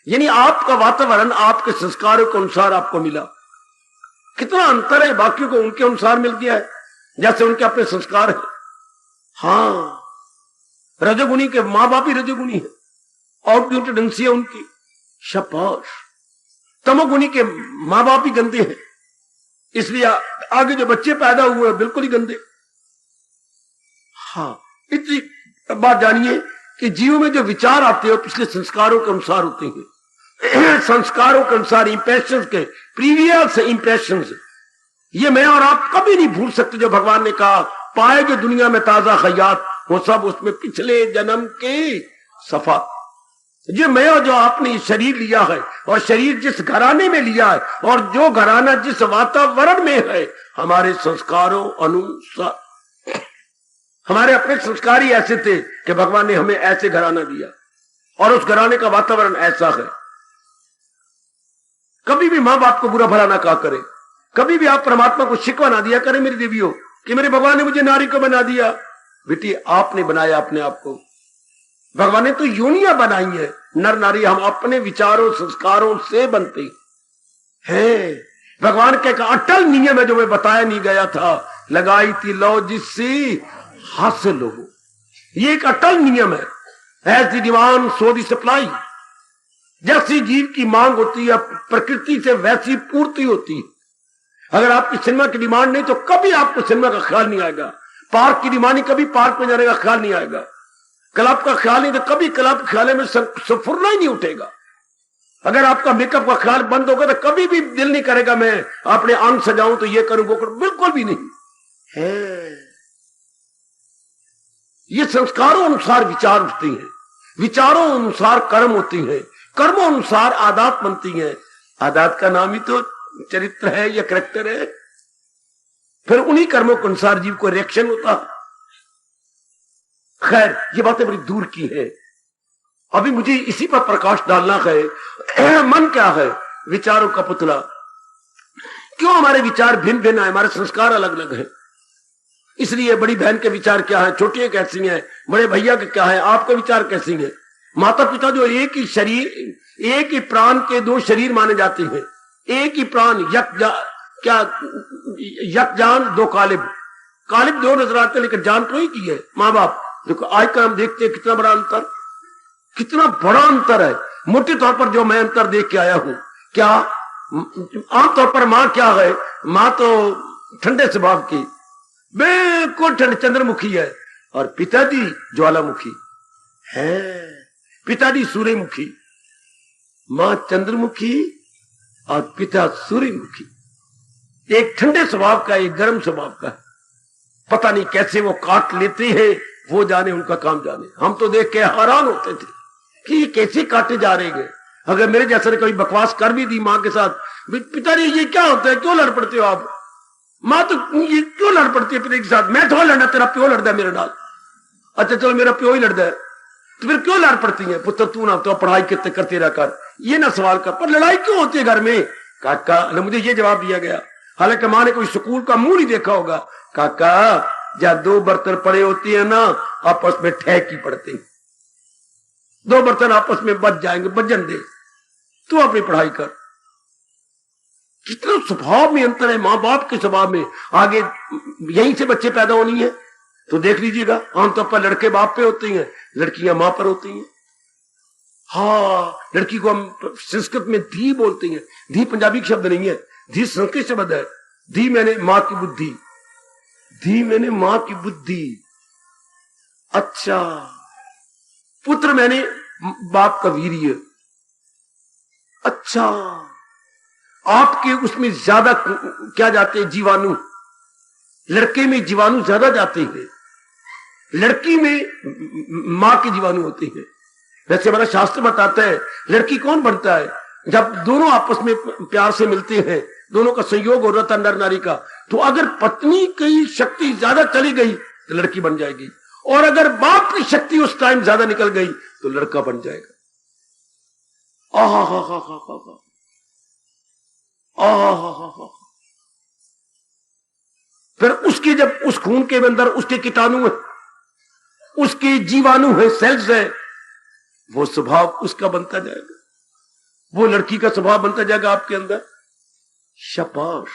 यानी आपका वातावरण आपके संस्कारों के अनुसार आपको मिला। कितना अंतर है, बाकियों को उनके अनुसार मिल गया है जैसे उनके अपने संस्कार है। हाँ, रजोगुणी के मां बाप ही रजोगुणी है, आउटडोर टेंडेंसी है उनकी, शाबाश। तमोगुणी के मां बाप ही गंदे हैं, इसलिए आगे जो बच्चे पैदा हुए बिल्कुल ही गंदे। हाँ, इतनी बात जानिए कि जीव में जो विचार आते हैं पिछले संस्कारों के अनुसार होते हैं। संस्कारों के अनुसार इंप्रेशंस के, प्रीवियस इंप्रेशंस, ये मैं और आप कभी नहीं भूल सकते। जो भगवान ने कहा पाए जो दुनिया में ताजा खयात, वो सब उसमें पिछले जन्म के सफा। जो मैं और जो आपने शरीर लिया है, और शरीर जिस घराने में लिया है, और जो घराना जिस वातावरण में है, हमारे संस्कारों अनुसार, हमारे अपने संस्कार ही ऐसे थे कि भगवान ने हमें ऐसे घराना दिया, और उस घराने का वातावरण ऐसा है। कभी भी मां बाप को बुरा भला ना कहा करें, कभी भी आप परमात्मा को शिकवा ना दिया करें मेरी देवियों कि मेरे भगवान ने मुझे नारी को बना दिया। बेटी, आपने बनाया अपने आप को, भगवान ने तो योनियां बनाई है। नर नारी हम अपने विचारों संस्कारों से बनते हैं। भगवान के एक अटल नियम है जो मैं बताया नहीं गया था, लगाई थी लो जिससे हासिल हो। ये एक अटल नियम है, as the demand so the supply. जैसी जीव की मांग होती है प्रकृति से वैसी पूर्ति होती है। अगर आपकी सिनेमा की डिमांड नहीं तो कभी आपको सिनेमा का ख्याल नहीं आएगा। पार्क की डिमांड नहीं, कभी पार्क में जाने का ख्याल नहीं आएगा। क्लब का ख्याल नहीं तो कभी क्लब ख्याल में सफुरना ही नहीं उठेगा। अगर आपका मेकअप का ख्याल बंद होगा तो कभी भी दिल नहीं करेगा मैं अपने अंग सजाऊं तो ये करूं वो करूं, बिल्कुल भी नहीं है। ये संस्कारों अनुसार विचार उठते हैं, विचारों अनुसार कर्म होती हैं, कर्मों अनुसार आदत बनती हैं। आदत का नाम ही तो चरित्र है या करैक्टर है। फिर उन्हीं कर्मों के अनुसार जीव को रिएक्शन होता है। खैर, ये बातें बड़ी दूर की है, अभी मुझे इसी पर प्रकाश डालना है। मन क्या है? विचारों का पुतला। क्यों हमारे विचार भिन्न भिन्न है, हमारे संस्कार अलग अलग हैं। इसलिए बड़ी बहन के विचार क्या है, छोटी कैसी हैं, बड़े भैया के क्या है, आपके विचार कैसी हैं। माता पिता जो एक ही शरीर, एक ही प्राण के दो शरीर माने जाते हैं, एक ही प्राण, यक जान दो कालिब, कालिब दो नजर आते लेकिन जान तो ही की है माँ बाप। देखो आज का हम देखते हैं कितना बड़ा अंतर, कितना बड़ा अंतर है। मोटे तौर पर जो मैं अंतर देख के आया हूं, क्या आमतौर पर माँ क्या है, माँ तो ठंडे स्वभाव की, बिल्कुल ठंड चंद्रमुखी है, और पिताजी ज्वालामुखी है। पिताजी सूर्यमुखी, माँ चंद्रमुखी और पिता सूर्यमुखी। एक ठंडे स्वभाव का, एक गर्म स्वभाव का। पता नहीं कैसे वो काट लेते हैं, वो जाने, उनका काम जाने। हम तो देख के हैरान होते थे कि ये कैसे काटे जा रहे हैं। अगर मेरे जैसे ने कभी बकवास कर भी दी माँ के साथ, पिताजी ये क्या होता है, क्यों लड़ पड़ते हो आप? माँ तो ये क्यों लड़ पड़ती है पिता के साथ? मैं थोड़ा लड़ना, तेरा प्यो लड़ता है मेरे नाल। अच्छा चलो मेरा प्यो ही लड़ता है तो फिर क्यों लड़ पड़ती है? पुत्र तू ना तो पढ़ाई कितने करते रहा कर, ये ना सवाल कर, पर लड़ाई क्यों होती है घर में? काका, मुझे ये जवाब दिया गया, हालांकि माँ ने कोई स्कूल का मुंह नहीं देखा होगा। काका, जब दो बर्तन पड़े होती है ना, आपस में ठेक ही पड़ते, दो बर्तन आपस में बच जाएंगे, बचन दे, तू अपनी पढ़ाई कर। कितना स्वभाव में अंतर है मां बाप के स्वभाव में। आगे यहीं से बच्चे पैदा होनी है तो देख लीजिएगा, आमतौर पर लड़के बाप पे होते हैं, लड़कियां मां पर होती हैं। हाँ, लड़की को हम संस्कृत में धी बोलते हैं। धी पंजाबी शब्द नहीं है, धी संस्कृत शब्द है। धी मैंने मां की बुद्धि, धी मैंने मां की बुद्धि। अच्छा, पुत्र मैंने बाप का वीर्य। अच्छा, आपके उसमें ज्यादा क्या जाते हैं? जीवाणु। लड़के में जीवाणु ज्यादा जाते हैं, लड़की में मां के जीवाणु होते हैं। वैसे हमारा शास्त्र बताता है लड़की कौन बनता है? जब दोनों आपस में प्यार से मिलते हैं, दोनों का संयोग हो रहा था नर नारी का, तो अगर पत्नी की शक्ति ज्यादा चली गई तो लड़की बन जाएगी, और अगर बाप की शक्ति उस टाइम ज्यादा निकल गई तो लड़का बन जाएगा। आहा हा हा हा हा आहा हा हा हा। फिर उसके जब उस खून के अंदर उसके कीटाणु है, उसके जीवाणु है, सेल्स है, वो स्वभाव उसका बनता जाएगा, वो लड़की का स्वभाव बनता जाएगा आपके अंदर। शाबाश,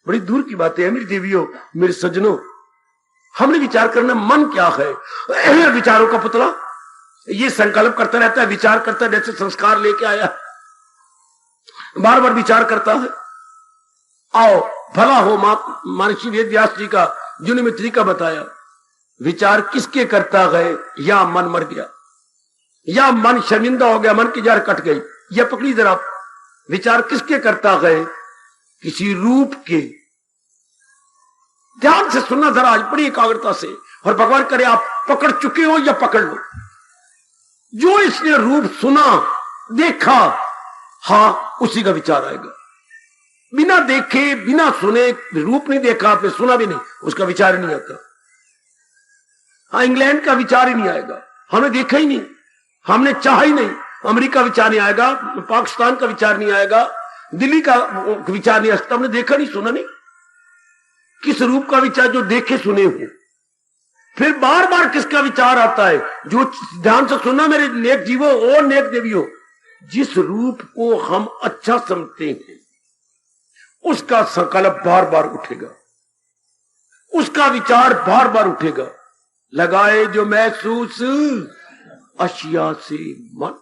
बड़ी दूर की बातें हैं मेरी देवियों, मेरे सज्जनों। हमने विचार करना, मन क्या है? विचारों का पुतला ये संकल्प करता रहता है, विचार करता है, जैसे संस्कार लेके आया, बार बार विचार करता है। आओ भला हो महर्षि वेद व्यास जी का जिन्होंने तरीका बताया, विचार किसके करता गए, या मन मर गया, या मन शर्मिंदा हो गया, मन की जड़ कट गई। यह पकड़ी जरा, विचार किसके करता गए? किसी रूप के। ध्यान से सुनना जरा, आज बड़ी एकाग्रता से, और भगवान करे आप पकड़ चुके हो या पकड़ लो। जो इसने रूप सुना, देखा, हाँ उसी का विचार आएगा। बिना देखे बिना सुने, रूप नहीं देखा आपने, सुना भी नहीं, उसका विचार ही नहीं आता। हाँ, इंग्लैंड का विचार ही नहीं आएगा, हमने देखा ही नहीं, हमने चाहा ही नहीं। अमेरिका विचार नहीं आएगा, पाकिस्तान का विचार नहीं आएगा, दिल्ली का विचार नहीं आएगा, हमने देखा नहीं, सुना नहीं। किस रूप का विचार? जो देखे सुने हो। फिर बार बार किसका विचार आता है? जो ध्यान से सुनना मेरे नेक जीवो और नेक देवियों, जिस रूप को हम अच्छा समझते हैं उसका संकल्प बार बार उठेगा, उसका विचार बार बार उठेगा। लगाए जो महसूस अशिया से मन।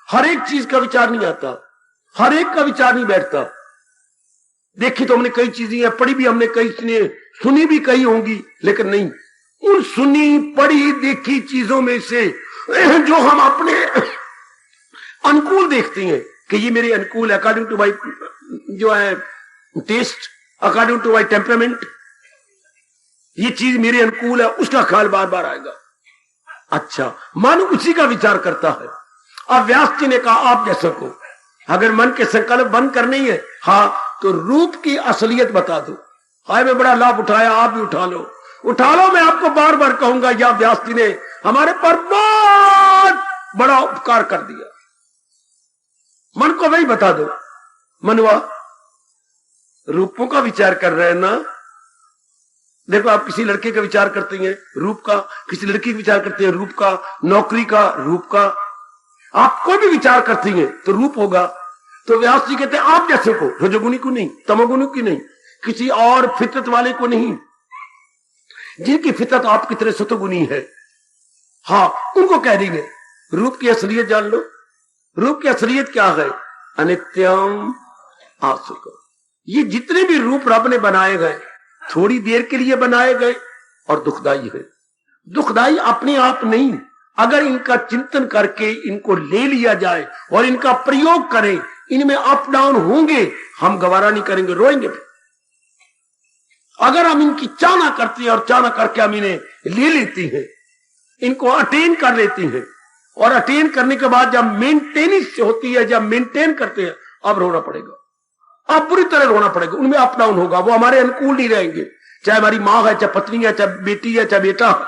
हर एक चीज का विचार नहीं आता, हर एक का विचार नहीं बैठता। देखी तो हमने कई चीजें हैं, पढ़ी भी हमने कई, सुनी भी कई होंगी, लेकिन नहीं, उन सुनी पढ़ी देखी चीजों में से जो हम अपने अनुकूल देखते हैं कि ये मेरे अनुकूल, अकॉर्डिंग टू माई जो है test, according to my temperament, ये चीज मेरे अनुकूल है, उसका ख्याल बार बार आएगा। अच्छा, मन उसी का विचार करता है। अब व्यास जी ने कहा आप जैसे को अगर मन के संकल्प बंद करनी है, हाँ, तो रूप की असलियत बता दो। हाय मैं बड़ा लाभ उठाया, आप भी उठा लो, उठा लो। मैं आपको बार बार कहूंगा, या व्यास जी ने हमारे पर बहुत बड़ा उपकार कर दिया। मन को वही बता दो। मनवा रूपों का विचार कर रहे हैं ना। देखो, आप किसी लड़के का विचार करते हैं रूप का, किसी लड़की का विचार करते हैं रूप का, नौकरी का रूप का, आप कोई भी विचार करती हैं तो रूप होगा। तो व्यास जी कहते हैं आप जैसे को, रजोगुणी को नहीं, तमोगुणी की नहीं, किसी और फितरत वाले को नहीं, जिनकी फितरत आपकी तरह सतोगुणी है, हाँ उनको कह देंगे रूप की असलियत जान लो। रूप की असलियत क्या है? अनित्यम आसुक। ये जितने भी रूप रब ने बनाए गए थोड़ी देर के लिए बनाए गए और दुखदाई है। दुखदाई अपने आप नहीं, अगर इनका चिंतन करके इनको ले लिया जाए और इनका प्रयोग करें, इनमें अप डाउन होंगे, हम गवारा नहीं करेंगे, रोएंगे। अगर हम इनकी चाहना करते हैं और चाहना करके हम इन्हें ले लेती हैं, इनको अटेन कर लेती हैं, और अटेन करने के बाद जब मेंटेनेंस होती है, जब मेंटेन करते हैं, अब रोना पड़ेगा, अब बुरी तरह रोना पड़ेगा, उनमें अप डाउन होगा, वो हमारे अनुकूल नहीं रहेंगे। चाहे हमारी माँ है, चाहे पत्नी है, चाहे बेटी है, चाहे बेटा है,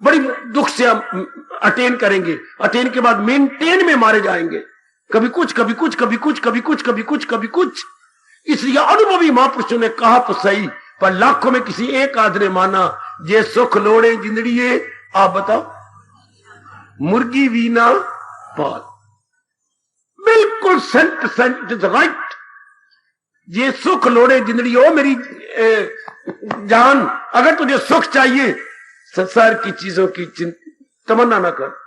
बड़ी दुख से हम अटेन करेंगे, अटेन के बाद मेंटेन में मारे जाएंगे, कभी कुछ कभी कुछ कभी कुछ कभी कुछ कभी कुछ कभी कुछ। इसलिए अनुभवी महापुरुषों ने कहा तो सही, पर लाखों में किसी एक आदमी ने माना, जे सुख लोड़े जिंदड़िए, आप बताओ मुर्गी वीना पाल। बिल्कुल सेंट इज राइट। ये सुख लोड़े जिंदड़ी हो मेरी जान, अगर तुझे सुख चाहिए संसार की चीजों की तमन्ना न कर,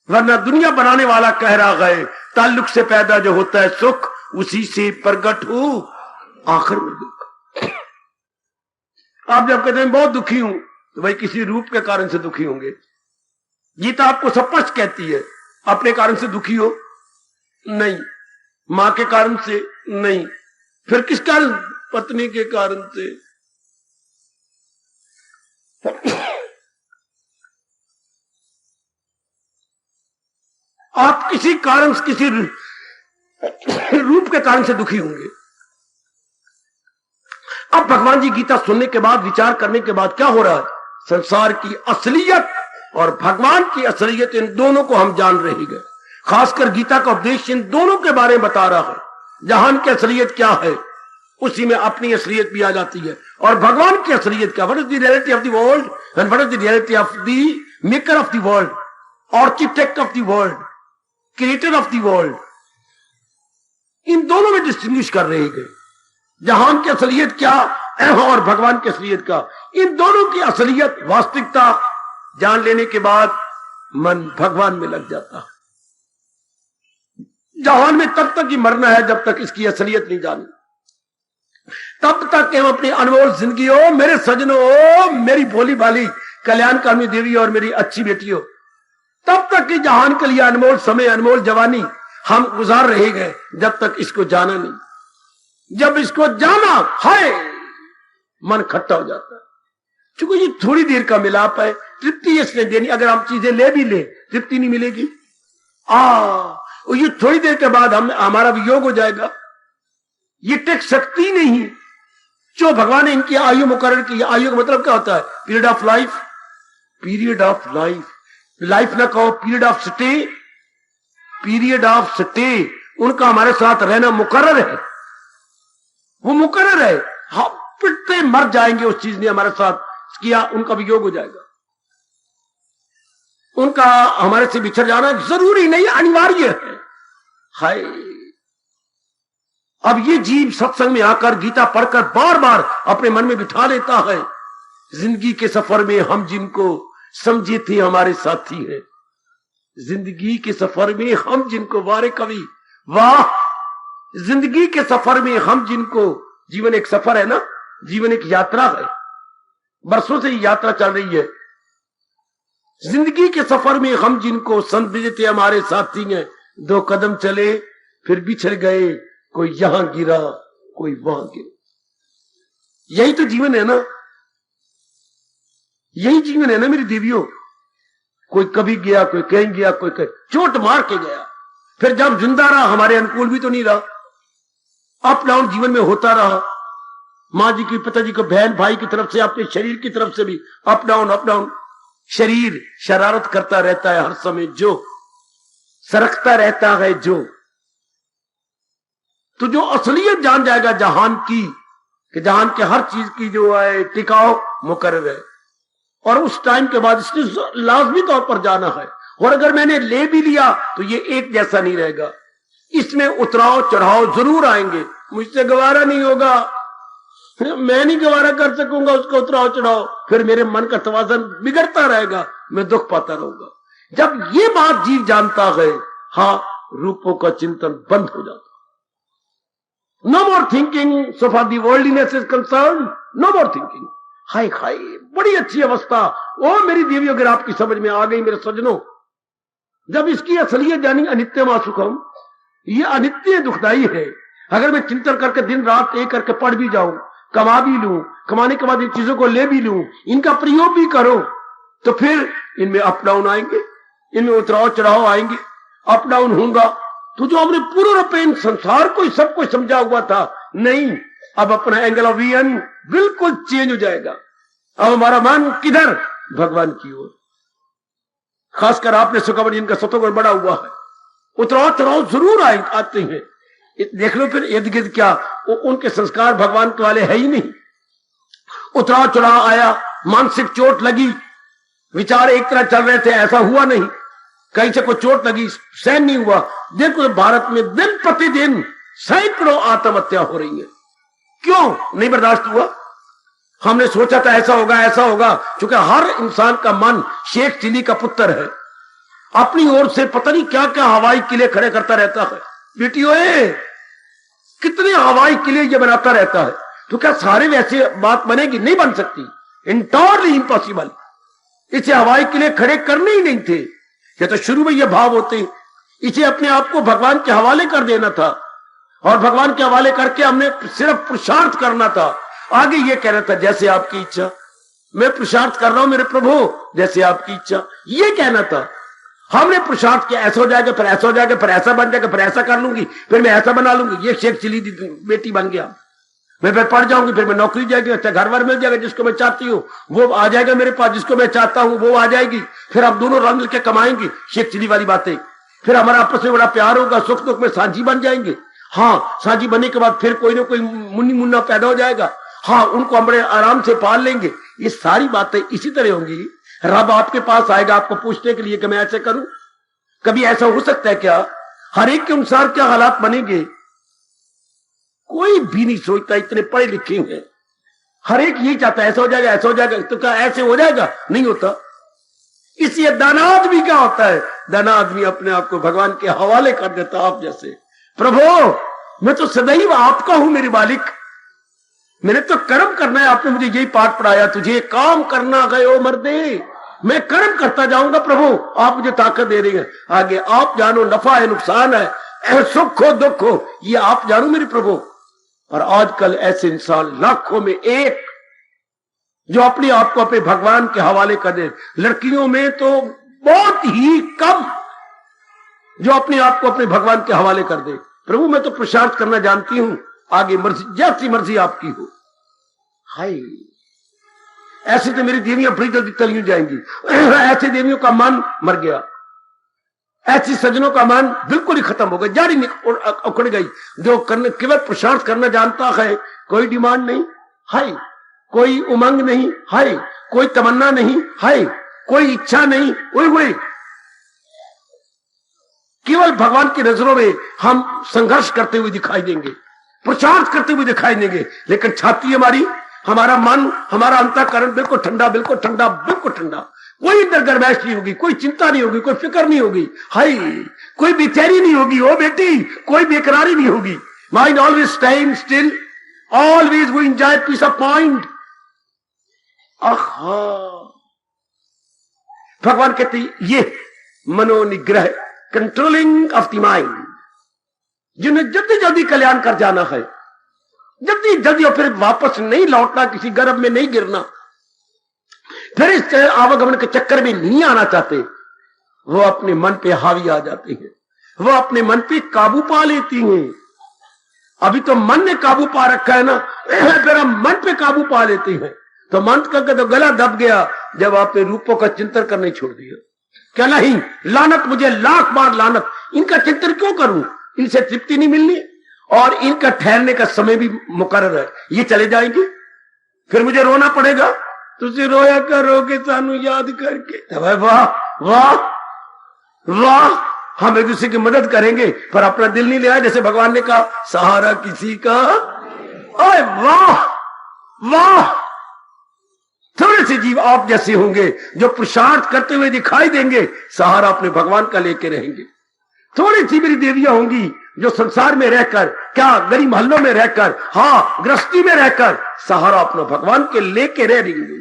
वरना दुनिया बनाने वाला कह रहा गए ताल्लुक से पैदा जो होता है सुख, उसी से प्रकट हो आखिर में दुख। आप जब कहते हैं बहुत दुखी हूं, तो भाई किसी रूप के कारण से दुखी होंगे। गीता आपको स्पष्ट कहती है, अपने कारण से दुखी हो नहीं, मां के कारण से नहीं, फिर किस कारण? पत्नी के कारण से। आप किसी कारण से, किसी रूप के कारण से दुखी होंगे। अब भगवान जी गीता सुनने के बाद, विचार करने के बाद क्या हो रहा है, संसार की असलियत और भगवान की असलियत, इन दोनों को हम जान रहे हैं। खासकर गीता का उपदेश इन दोनों के बारे में बता रहा है। जहान की असलियत क्या है, उसी में अपनी असलियत भी आ जाती है। और भगवान की असलियत क्या, what is the reality of the world and what is the reality of the maker of the world, architect of the world, creator of the world, इन दोनों में डिस्टिंग्विश कर रहे हैं। जहान की असलियत क्या और भगवान की असलियत का, इन दोनों की असलियत, वास्तविकता जान लेने के बाद मन भगवान में लग जाता है। जहान में तब तक ही मरना है जब तक इसकी असलियत नहीं जानी, तब तक हम अपनी अनमोल जिंदगी हो, मेरे सजनों, मेरी भोली भाली कल्याणकामी देवी और मेरी अच्छी बेटी हो, तब तक कि जहान के लिए अनमोल समय, अनमोल जवानी हम गुजार रहे गए, जब तक इसको जाना नहीं। जब इसको जाना है, मन खट्टा हो जाता है। क्योंकि ये थोड़ी देर का मिलाप है, तृप्ति इसने देनी। अगर हम चीजें ले भी ले, तृप्ति नहीं मिलेगी। और ये थोड़ी देर के बाद हमारा वियोग हो जाएगा। ये टेक सकती नहीं जो भगवान ने इनकी आयु मुकर्रर की। आयु का मतलब क्या होता है, period of life, period of life, life ना कहो, period of stay, period of stay. उनका हमारे साथ रहना मुकर्रर है, वो मुकर्रर है। हम पिटते मर जाएंगे, उस चीज ने हमारे साथ किया, उनका वियोग हो जाएगा। उनका हमारे से बिछड़ जाना जरूरी नहीं, अनिवार्य है। हाय, अब ये जीव सत्संग में आकर गीता पढ़कर बार बार अपने मन में बिठा लेता है, जिंदगी के सफर में हम जिनको समझे थे हमारे साथी है। जिंदगी के सफर में हम जिनको, वारे कवि वाह, जिंदगी के सफर में हम जिनको, जीवन एक सफर है ना, जीवन एक यात्रा है, बरसों से यात्रा चल रही है। जिंदगी के सफर में हम जिनको समझे थे हमारे साथी हैं, दो कदम चले फिर बिछड़ गए, कोई यहां गिरा कोई वहां गिरा। यही तो जीवन है ना, यही जीवन है ना मेरी देवियों। कोई कभी गया, कोई कहीं गया, कोई कहीं चोट मार के गया, फिर जब जिंदा रहा हमारे अनुकूल भी तो नहीं रहा, अप डाउन जीवन में होता रहा। माँ जी की, पिताजी को, बहन भाई की तरफ से, अपने शरीर की तरफ से भी अप डाउन अप डाउन। शरीर शरारत करता रहता है हर समय, जो सरकता रहता है जो। तो जो असलियत जान जाएगा जहान की, कि जहान के हर चीज की जो है टिकाव मुकर्रर है, और उस टाइम के बाद इसने लाजमी तौर पर जाना है। और अगर मैंने ले भी लिया तो ये एक जैसा नहीं रहेगा, इसमें उतराव चढ़ाव जरूर आएंगे। मुझसे गवारा नहीं होगा, मैं नहीं गवारा कर सकूंगा उसका उतराव चढ़ाव, फिर मेरे मन का तवाज़ुन बिगड़ता रहेगा, मैं दुख पाता रहूंगा। जब ये बात जीव जानता है, हाँ, रूपों का चिंतन बंद हो जाता। No more thinking so for the worldliness is concern, no more thinking. हाय हाय, बड़ी अच्छी अवस्था। ओ मेरी देवी, अगर आपकी समझ में आ गई मेरे सज्जनों, जब इसकी असलियत जानी, अनित्य मा सुखम, ये अनित्य दुखदाई है। अगर मैं चिंतन करके दिन रात एक करके पढ़ भी जाऊं, कमा भी लूं, कमाने के बाद इन चीजों को ले भी लूं, इनका प्रयोग भी करो, तो फिर इनमें अप डाउन आएंगे, इनमें उतराव चढ़ाव आएंगे, अप डाउन होगा। तो जो हमने पूर्ण रूपेण संसार को ही सब कुछ समझा हुआ था, नहीं, अब अपना एंगल ऑफ विजन बिल्कुल चेंज हो जाएगा। अब हमारा मन किधर, भगवान की ओर। खासकर आपने सुखबर जिनका सतोगुण बड़ा हुआ है, उतराव चढ़ाव जरूर आते हैं। देख लो फिर इर्द गिर्द क्या, उनके संस्कार भगवान के वाले है ही नहीं। उतराव चढ़ाव आया, मानसिक चोट लगी, विचार एक तरह चल रहे थे, ऐसा हुआ नहीं, कहीं से कोई चोट लगी, सहन नहीं हुआ। देखो भारत में दिन प्रतिदिन सैकड़ों आत्महत्या हो रही है। क्यों नहीं बर्दाश्त हुआ? हमने सोचा था ऐसा होगा ऐसा होगा, क्योंकि हर इंसान का मन शेख चिली का पुत्र है, अपनी ओर से पता नहीं क्या क्या हवाई किले खड़े करता रहता है। बेटियों, कितने हवाई किले ये बनाता रहता है, तो क्या सारे वैसे बात बनेगी? नहीं बन सकती, इंटॉरली इम्पॉसिबल। इसे हवाई किले खड़े करने ही नहीं थे, ये तो शुरू में ये भाव होते। इसे अपने आप को भगवान के हवाले कर देना था, और भगवान के हवाले करके हमने सिर्फ पुरुषार्थ करना था। आगे ये कहना था, जैसे आपकी इच्छा, मैं पुरुषार्थ कर रहा हूं मेरे प्रभु, जैसे आपकी इच्छा, ये कहना था। हमने पुरुषार्थ किया, ऐसा हो जाएगा, फिर ऐसा हो जाएगा, फिर ऐसा बन जाएगा, फिर ऐसा कर लूंगी, फिर मैं ऐसा बना लूंगी। ये शेख चिली बेटी बन गया। मैं फिर पढ़ जाऊंगी, फिर मैं नौकरी जाएगी, अच्छा घर बार मिल जाएगा, जिसको मैं चाहती हूँ वो आ जाएगा मेरे पास, जिसको मैं चाहता हूँ वो आ जाएगी, फिर हम दोनों रंग मिलकर कमाएंगे, शेख चिली वाली बातें। फिर हमारा आपस में बड़ा प्यार होगा, सुख दुख में साझी बन जाएंगे। हाँ, साझी बनने के बाद फिर कोई ना कोई मुन्नी मुन्ना पैदा हो जाएगा, हाँ उनको हम बड़े आराम से पाल लेंगे। ये सारी बातें इसी तरह होंगी। रब आपके पास आएगा आपको पूछने के लिए कि मैं ऐसे करूं। कभी ऐसा हो सकता है क्या? हर एक के अनुसार क्या हालात बनेंगे कोई भी नहीं सोचता, इतने पढ़े लिखे हैं। हर एक यही चाहता है ऐसा हो जाएगा, ऐसा हो जाएगा, तो क्या ऐसे हो जाएगा? नहीं होता। इसलिए दाना आदमी क्या होता है? दाना आदमी अपने आप को भगवान के हवाले कर देता। आप जैसे, प्रभु मैं तो सदैव आपका हूं मेरे मालिक, मैंने तो कर्म करना है, आपने मुझे यही पाठ पढ़ाया, तुझे काम करना गयो मर्दे, मैं कर्म करता जाऊंगा प्रभु, आप मुझे ताकत दे रही है। आगे आप जानो नफा है नुकसान है, सुख हो दुख हो, ये आप जानो मेरे प्रभु। और आजकल ऐसे इंसान लाखों में एक जो अपने आप को अपने भगवान के हवाले कर दे। लड़कियों में तो बहुत ही कम जो अपने आप को अपने भगवान के हवाले कर दे। प्रभु मैं तो पुरुषार्थ करना जानती हूं, आगे मर्जी जैसी मर्जी आपकी हो। हाय, ऐसे तो मेरी देवियां बड़ी जल्दी तली जाएंगी। ऐसे देवियों का मन मर गया, ऐसी सज्जनों का मन बिल्कुल ही खत्म हो गया, जारी उखड़ गई। जो करने केवल पुरुषार्थ करना जानता है, कोई डिमांड नहीं, हाय कोई उमंग नहीं, हाय कोई तमन्ना नहीं, हाय कोई इच्छा नहीं, वही केवल भगवान की नजरों में हम संघर्ष करते हुए दिखाई देंगे, पुरुषार्थ करते हुए दिखाई देंगे, लेकिन छाती हमारी, हमारा मन, हमारा अंतःकरण बिल्कुल ठंडा, बिल्कुल ठंडा, बिल्कुल ठंडा। कोई अंदर गर्माइश नहीं होगी, कोई चिंता नहीं होगी, कोई फिक्र नहीं होगी, हाय कोई बेचैनी नहीं होगी, ओ बेटी कोई बेकरारी नहीं होगी। Mind always stand still, always we enjoy peace of mind. आहा, भगवान कहते ये मनोनिग्रह, कंट्रोलिंग ऑफ द माइंड, जिन्हें जल्दी जल्दी कल्याण कर जाना है, जल्दी जल्दी, और फिर वापस नहीं लौटना, किसी गर्भ में नहीं गिरना, फिर इस आवागमन के चक्कर में नहीं आना चाहते, वो अपने मन पे हावी आ जाते हैं, वो अपने मन पे काबू पा लेती हैं। अभी तो मन ने काबू पा रखा है ना, फिर हम मन पे काबू पा लेते हैं। तो मन का तो गला दब गया जब आपने रूपों का चिंतन करने छोड़ दिया। क्या नहीं, लानत मुझे, लाख बार लानत, इनका चिंतन क्यों करूं, इनसे तृप्ति नहीं मिलनी, और इनका ठहरने का समय भी मुकर्रर है, ये चले जाएंगे, फिर मुझे रोना पड़ेगा। तुझे रोया करोगे सानू याद करके, वाह वाह वाह, हम एक दूसरे की मदद करेंगे पर अपना दिल नहीं ले आए, जैसे भगवान ने कहा सहारा किसी का। ओए वाह वाह, थोड़े से जीव आप जैसे होंगे जो पुरुषार्थ करते हुए दिखाई देंगे, सहारा अपने भगवान का लेके रहेंगे। थोड़ी सी मेरी देवियां होंगी जो संसार में रहकर, क्या गली मोहल्लों में रहकर, हाँ गृहस्थी में रहकर सहारा अपना भगवान के लेके रह रही होंगी,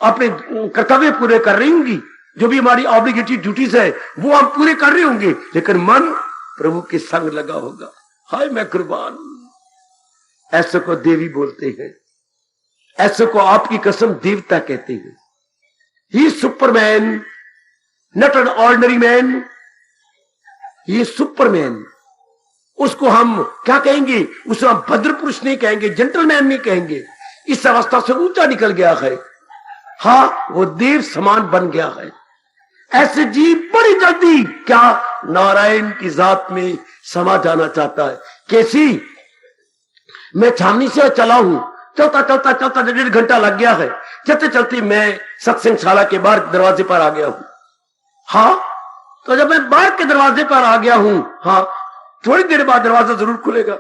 अपने कर्तव्य पूरे कर रही होंगी, जो भी हमारी ऑब्लिगेटेड ड्यूटीज है वो हम पूरे कर रहे होंगे, लेकिन मन प्रभु के संग लगा होगा। हाय मैं कुर्बान। ऐसे को देवी बोलते हैं, ऐसे को आपकी कसम देवता कहते हैं। He superman, not an ordinary man, ये सुपरमैन। उसको हम क्या कहेंगे, उसे हम भद्र पुरुष नहीं कहेंगे, जेंटलमैन नहीं कहेंगे, इस अवस्था से ऊंचा निकल गया है, हाँ वो देव समान बन गया है। ऐसे जीव बड़ी जल्दी क्या नारायण की जात में समा जाना चाहता है। कैसी, मैं छावनी से चला हूं, चलता चलता चलता 1.5 घंटा लग गया है, चलते चलते मैं सत्संगशाला के बाहर दरवाजे पर आ गया हूं। हाँ, तो जब मैं बाहर के दरवाजे पर आ गया हूं, हाँ थोड़ी देर बाद दरवाजा जरूर खुलेगा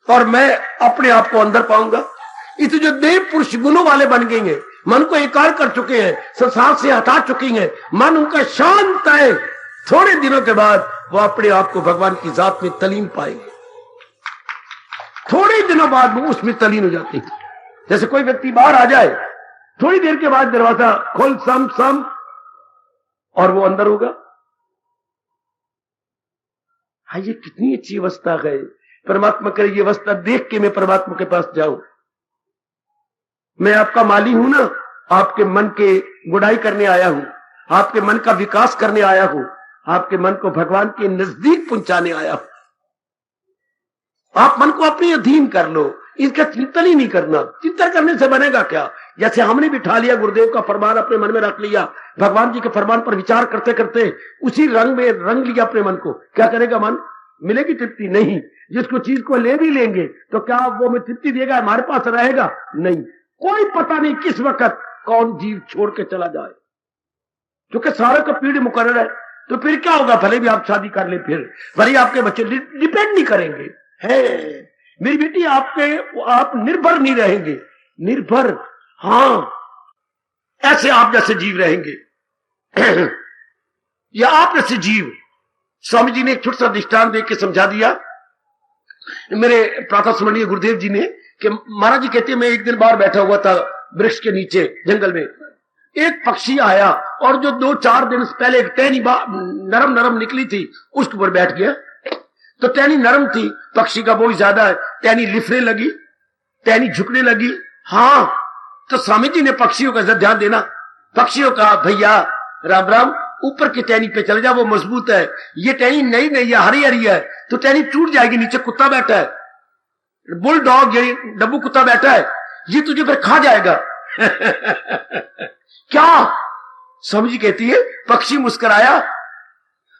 और मैं अपने आप को अंदर पाऊंगा। इस जो देव पुरुष गुणों वाले बन गए हैं, मन को एकार कर चुके हैं, संसार से हटा चुके हैं, मन उनका शांत है, थोड़े दिनों के बाद वो अपने आप को भगवान की जात में तलीन पाएंगे। थोड़े दिनों बाद वो उसमें तलीन हो जाते हैं। जैसे कोई व्यक्ति बाहर आ जाए, थोड़ी देर के बाद दरवाजा खोल सम सम और वो अंदर होगा। हाँ, ये कितनी अच्छी अवस्था है। परमात्मा करे ये अवस्था देख के मैं परमात्मा के पास जाऊं। मैं आपका माली हूं ना, आपके मन के गुड़ाई करने आया हूं, आपके मन का विकास करने आया हूं, आपके मन को भगवान के नजदीक पहुंचाने आया हूं। आप मन को अपने अधीन कर लो, इसका चिंतन ही नहीं करना। चिंतन करने से बनेगा क्या? जैसे हमने बिठा लिया गुरुदेव का फरमान, अपने मन में रख लिया, भगवान जी के फरमान पर विचार करते करते उसी रंग में रंग लिया अपने मन को, क्या करेगा मन? मिलेगी तृप्ति? नहीं। जिसको चीज को ले भी लेंगे तो क्या वो में तृप्ति देगा? हमारे पास रहेगा? नहीं। कोई पता नहीं किस वक्त कौन जीव छोड़ के चला जाए, क्योंकि सारा का पीढ़ी मुकर्रर है। तो फिर क्या होगा? भले भी आप शादी कर ले, फिर भले आपके बच्चे डिपेंड नहीं करेंगे। है मेरी बेटी, आप निर्भर नहीं रहेंगे। निर्भर, हाँ, ऐसे आप जैसे जीव रहेंगे या आप जैसे जीव। स्वामी जी ने एक छोटा सा दृष्टांत देख के समझा दिया मेरे प्रातः स्मरणीय गुरुदेव जी ने, कि महाराज जी कहते हैं, मैं एक दिन बाहर बैठा हुआ था वृक्ष के नीचे जंगल में, एक पक्षी आया और जो 2-4 दिन पहले एक टहनी नरम नरम निकली थी उसके ऊपर बैठ गया। तो टहनी नरम थी, पक्षी का बोझ ज्यादा है, टहनी लिफने लगी, टहनी झुकने लगी। हाँ, तो स्वामी जी ने पक्षियों का ध्यान देना, पक्षियों का भैया राम राम, ऊपर की टहनी पे चले जा, वो मजबूत है। ये टहनी नई नई है, हरी हरी है, तो टहनी टूट जाएगी। नीचे कुत्ता बैठा है, बुल डॉग यानी डब्बू कुत्ता बैठा है, ये तुझे फिर खा जाएगा क्या? स्वामी जी कहती है, पक्षी मुस्कुराया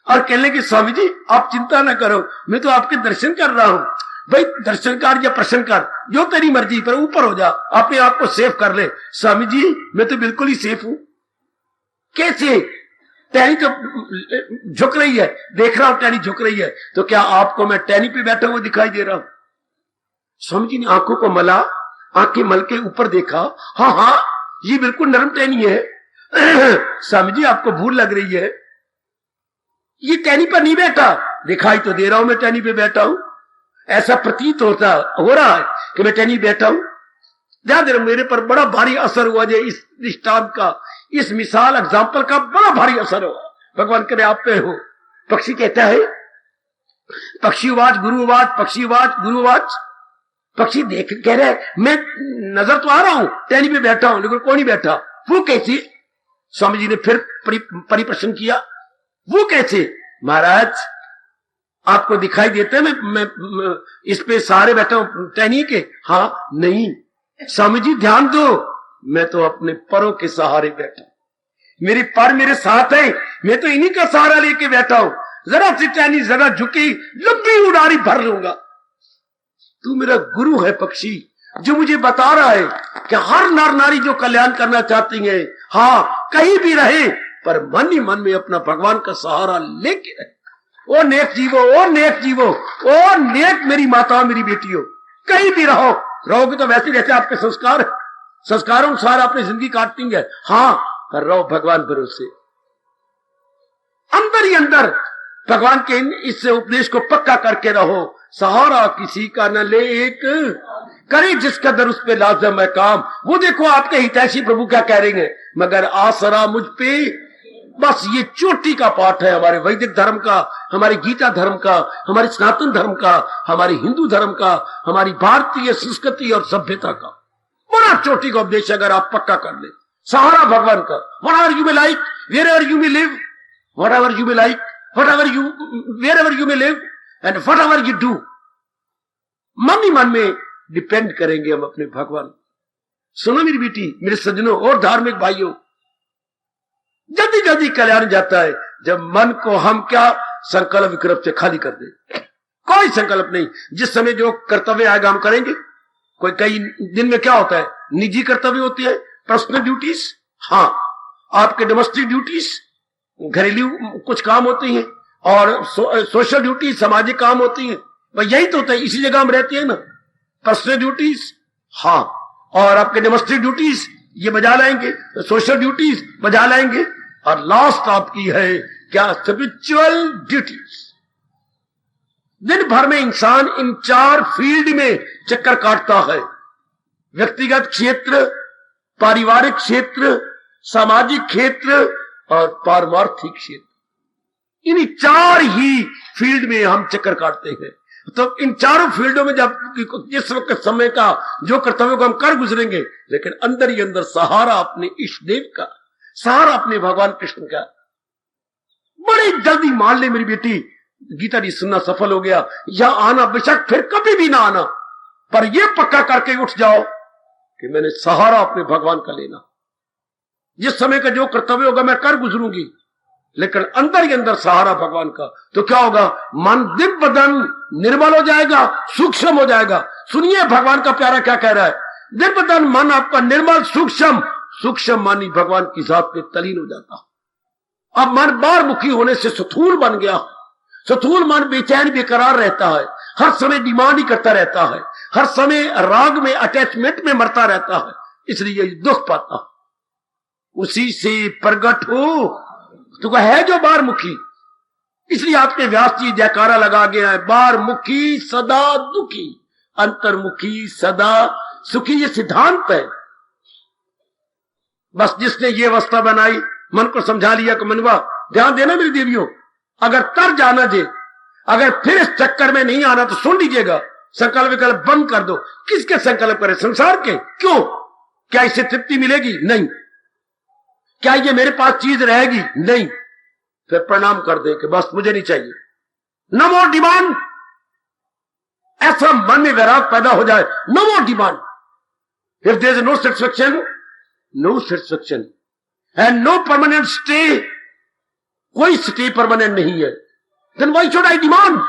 और कहने लगे, स्वामी जी आप चिंता ना करो, मैं तो आपके दर्शन कर रहा हूं। भाई दर्शन कर या प्रश्न कर, जो तेरी मर्जी, पर ऊपर हो जा, अपने आप को सेफ कर ले। स्वामी जी मैं तो बिल्कुल ही सेफ हूं। कैसे? टहनी तो झुक रही है, देख रहा हूं टहनी झुक रही है, तो क्या आपको मैं टहनी पे बैठा हुआ दिखाई दे रहा हूं? स्वामी जी ने आंखों को मला, आंखें मल के ऊपर देखा, हाँ हाँ ये बिल्कुल नरम टहनी है स्वामी जी आपको भूल लग रही है, ये टहनी पर नहीं बैठा, दिखाई तो दे रहा हूं मैं टहनी पे बैठा हूं, ऐसा प्रतीत हो रहा है कि मैं टहनी बैठा हूं। ध्यान दे रहा, मेरे पर बड़ा भारी असर हुआ जो इस दृष्टांत का, इस मिसाल एग्जाम्पल का बड़ा भारी असर हुआ। भगवान करे आप पे हो। पक्षी कहता है, पक्षीवाच गुरुवाच, पक्षीवाच गुरुवाच। पक्षी देख कह रहे मैं नजर तो आ रहा हूं, टहनी पे बैठा हूं, लेकिन कौन नहीं बैठा। वो कैसे? स्वामी जी ने फिर परिप्रश्न किया, वो कैसे? महाराज आपको दिखाई देते हैं मैं इस पे सहारे बैठा हूं टहनी के? हाँ नहीं। स्वामी जी ध्यान दो, मैं तो अपने परों के सहारे बैठा, मेरे पर मेरे साथ है, मैं तो इन्हीं का सहारा लेके बैठा हूं। जरा सी टहनी जरा झुकी, लंबी उड़ारी भर लूंगा। तू मेरा गुरु है पक्षी, जो मुझे बता रहा है कि हर नर नारी जो कल्याण करना चाहती है, हाँ कहीं भी रहे, पर मन ही मन में अपना भगवान का सहारा लेके रहे। ओ नेक जीवो, ओ नेक जीवो, ओ नेक मेरी माता मेरी बेटियों, कहीं भी रहोगे तो वैसे जैसे आपके संस्कारों अनुसार अपनी जिंदगी काटती है, हाँ पर रहो भगवान भरोसे। अंदर ही अंदर भगवान के इस उपदेश को पक्का करके रहो। सहारा किसी का न ले एक, करे जिस कदर उस पे लाजम है काम। वो देखो आपके हितैषी प्रभु क्या कह रहे हैं, मगर आसरा मुझ पे। बस ये चोटी का पाठ है हमारे वैदिक धर्म का, हमारे गीता धर्म का, हमारे सनातन धर्म का, हमारे हिंदू धर्म का, हमारी भारतीय संस्कृति और सभ्यता का बड़ा चोटी का उपदेश अगर आप पक्का कर ले। सहारा भगवान का, whatever you may like, wherever you may live, whatever you may like, wherever you may live and whatever you do, मन ही मन में डिपेंड करेंगे हम अपने भगवान। सुनो मेरी बेटी, मेरे सज्जनों और धार्मिक भाइयों, जल्दी जल्दी कल्याण जाता है जब मन को हम क्या संकल्प विकल्प से खाली कर दे। कोई संकल्प नहीं, जिस समय जो कर्तव्य आएगा हम करेंगे। कोई कई दिन में क्या होता है, निजी कर्तव्य होती है, पर्सनल ड्यूटीज, हाँ आपके डोमेस्टिक ड्यूटीज, घरेलू कुछ काम होते हैं, और सोशल ड्यूटीज सामाजिक काम होती हैं। भाई यही तो होता है, इसी जगह हम रहते हैं ना। पर्सनल ड्यूटीज, हाँ, और आपके डोमेस्टिक ड्यूटीज ये बजा लाएंगे, सोशल ड्यूटीज बजा लाएंगे, और लास्ट आपकी है क्या, स्पिरिचुअल ड्यूटीज। दिन भर में इंसान इन 4 फील्ड में चक्कर काटता है, व्यक्तिगत क्षेत्र, पारिवारिक क्षेत्र, सामाजिक क्षेत्र और पारमार्थिक क्षेत्र। इन 4 ही फील्ड में हम चक्कर काटते हैं। तो इन चारों फील्डों में जब जिस वक्त समय का जो कर्तव्यों को हम कर गुजरेंगे, लेकिन अंदर ही अंदर सहारा अपने इष्ट देव का, सहारा अपने भगवान कृष्ण का। बड़ी जल्दी मान ले मेरी बेटी, गीता जी सुनना सफल हो गया, यहां आना बेशक फिर कभी भी ना आना, पर यह पक्का करके उठ जाओ कि मैंने सहारा अपने भगवान का लेना। जिस समय का जो कर्तव्य होगा मैं कर गुजरूंगी, लेकिन अंदर ही अंदर सहारा भगवान का। तो क्या होगा? मन दिव्य बदन निर्मल हो जाएगा, सूक्ष्म हो जाएगा। सुनिए भगवान का प्यारा क्या कह रहा है। दिव्य बदन मन आपका निर्मल सूक्ष्म, सूक्ष्म मानी भगवान की जात में तलीन हो जाता। अब मन बारमुखी होने से स्थूल बन गया। स्थूल मन बेचैन बेकरार रहता है, हर समय डिमांड ही करता रहता है, हर समय राग में अटैचमेंट में मरता रहता है, इसलिए दुख पाता। उसी से प्रगट हो तो है जो बारमुखी। इसलिए आपके व्यास जी जयकारा लगा गया है, बारमुखी सदा दुखी, अंतर्मुखी सदा सुखी। ये सिद्धांत है। बस जिसने ये अवस्था बनाई, मन को समझा लिया कि मनवा ध्यान देना मेरी देवियों, अगर तर जाना जे, अगर फिर इस चक्कर में नहीं आना तो सुन लीजिएगा, संकल्प विकल्प बंद कर दो। किसके संकल्प करें? संसार के। क्यों? क्या इससे तृप्ति मिलेगी? नहीं। क्या ये मेरे पास चीज रहेगी? नहीं। फिर प्रणाम कर दे कि बस मुझे नहीं चाहिए, नो मोर डिमांड। ऐसा मन में वैराग पैदा हो जाए, no more demand. If there is no satisfaction, no satisfaction and no permanent stay, कोई स्टे परमानेंट नहीं है, then why should I demand.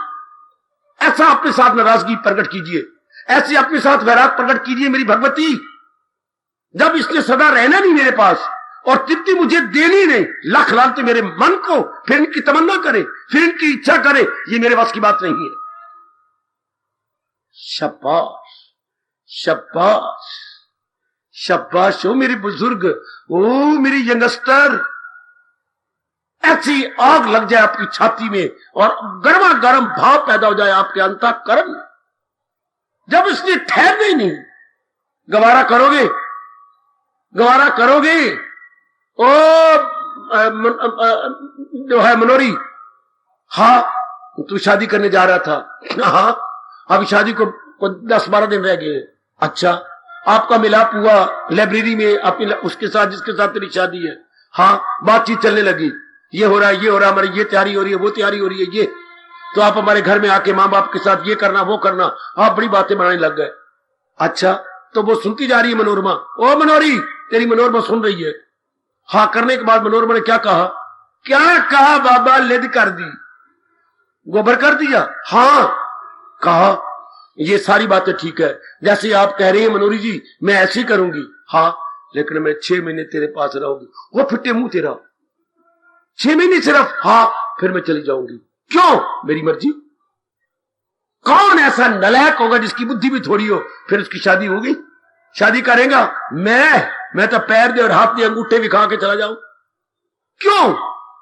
ऐसा अपने साथ नाराजगी प्रकट कीजिए, ऐसे अपने साथ वैराग प्रकट कीजिए मेरी भगवती। जब इसने सदा रहना नहीं मेरे पास और तृप्ति मुझे देनी नहीं, लाख लानते मेरे मन को, फिर इनकी तमन्ना करे, फिर इनकी इच्छा करे, ये मेरे बस की बात नहीं है। शाबाश शाबाश शाबाश हो मेरे बुजुर्ग, ओ मेरी यंगस्टर। ऐसी आग लग जाए आपकी छाती में और गर्मा गर्म भाव पैदा हो जाए आपके अंतःकरण में। जब इसने ठहरना ही नहीं, गवारा करोगे, गवारा करोगे। ओ जो है मनोरी, हाँ तू शादी करने जा रहा था, हाँ अभी शादी को 10-12 दिन रह गए। अच्छा, आपका मिलाप हुआ लाइब्रेरी में अपनी उसके साथ जिसके साथ तेरी शादी है, हाँ बातचीत चलने लगी, ये हो रहा है, ये हो रहा है, हमारी ये तैयारी हो रही है, वो तैयारी हो रही है, ये तो आप हमारे घर में आके माँ बाप के साथ ये करना वो करना, आप बड़ी बातें बनाने लग गए। अच्छा, तो वो सुनती जा रही है मनोरमा, ओ मनोरी तेरी मनोरमा सुन रही है। हाँ करने के बाद मनोरमा ने क्या कहा? क्या कहा बाबा? लिद कर दी, गोबर कर दिया। हाँ कहा ये सारी बातें ठीक है, जैसे आप कह रही हैं मनोरी जी मैं ऐसे ही करूंगी। हाँ लेकिन मैं 6 महीने तेरे पास रहूंगी। वो फिट्टे मुंह तेरा, 6 महीने सिर्फ? हाँ फिर मैं चली जाऊंगी। क्यों? मेरी मर्जी। कौन ऐसा नलायक होगा जिसकी बुद्धि भी थोड़ी हो, फिर उसकी शादी होगी? शादी करेगा? मैं तो पैर दे और हाथ दे अंगूठे भी खा के चला जाऊं। क्यों?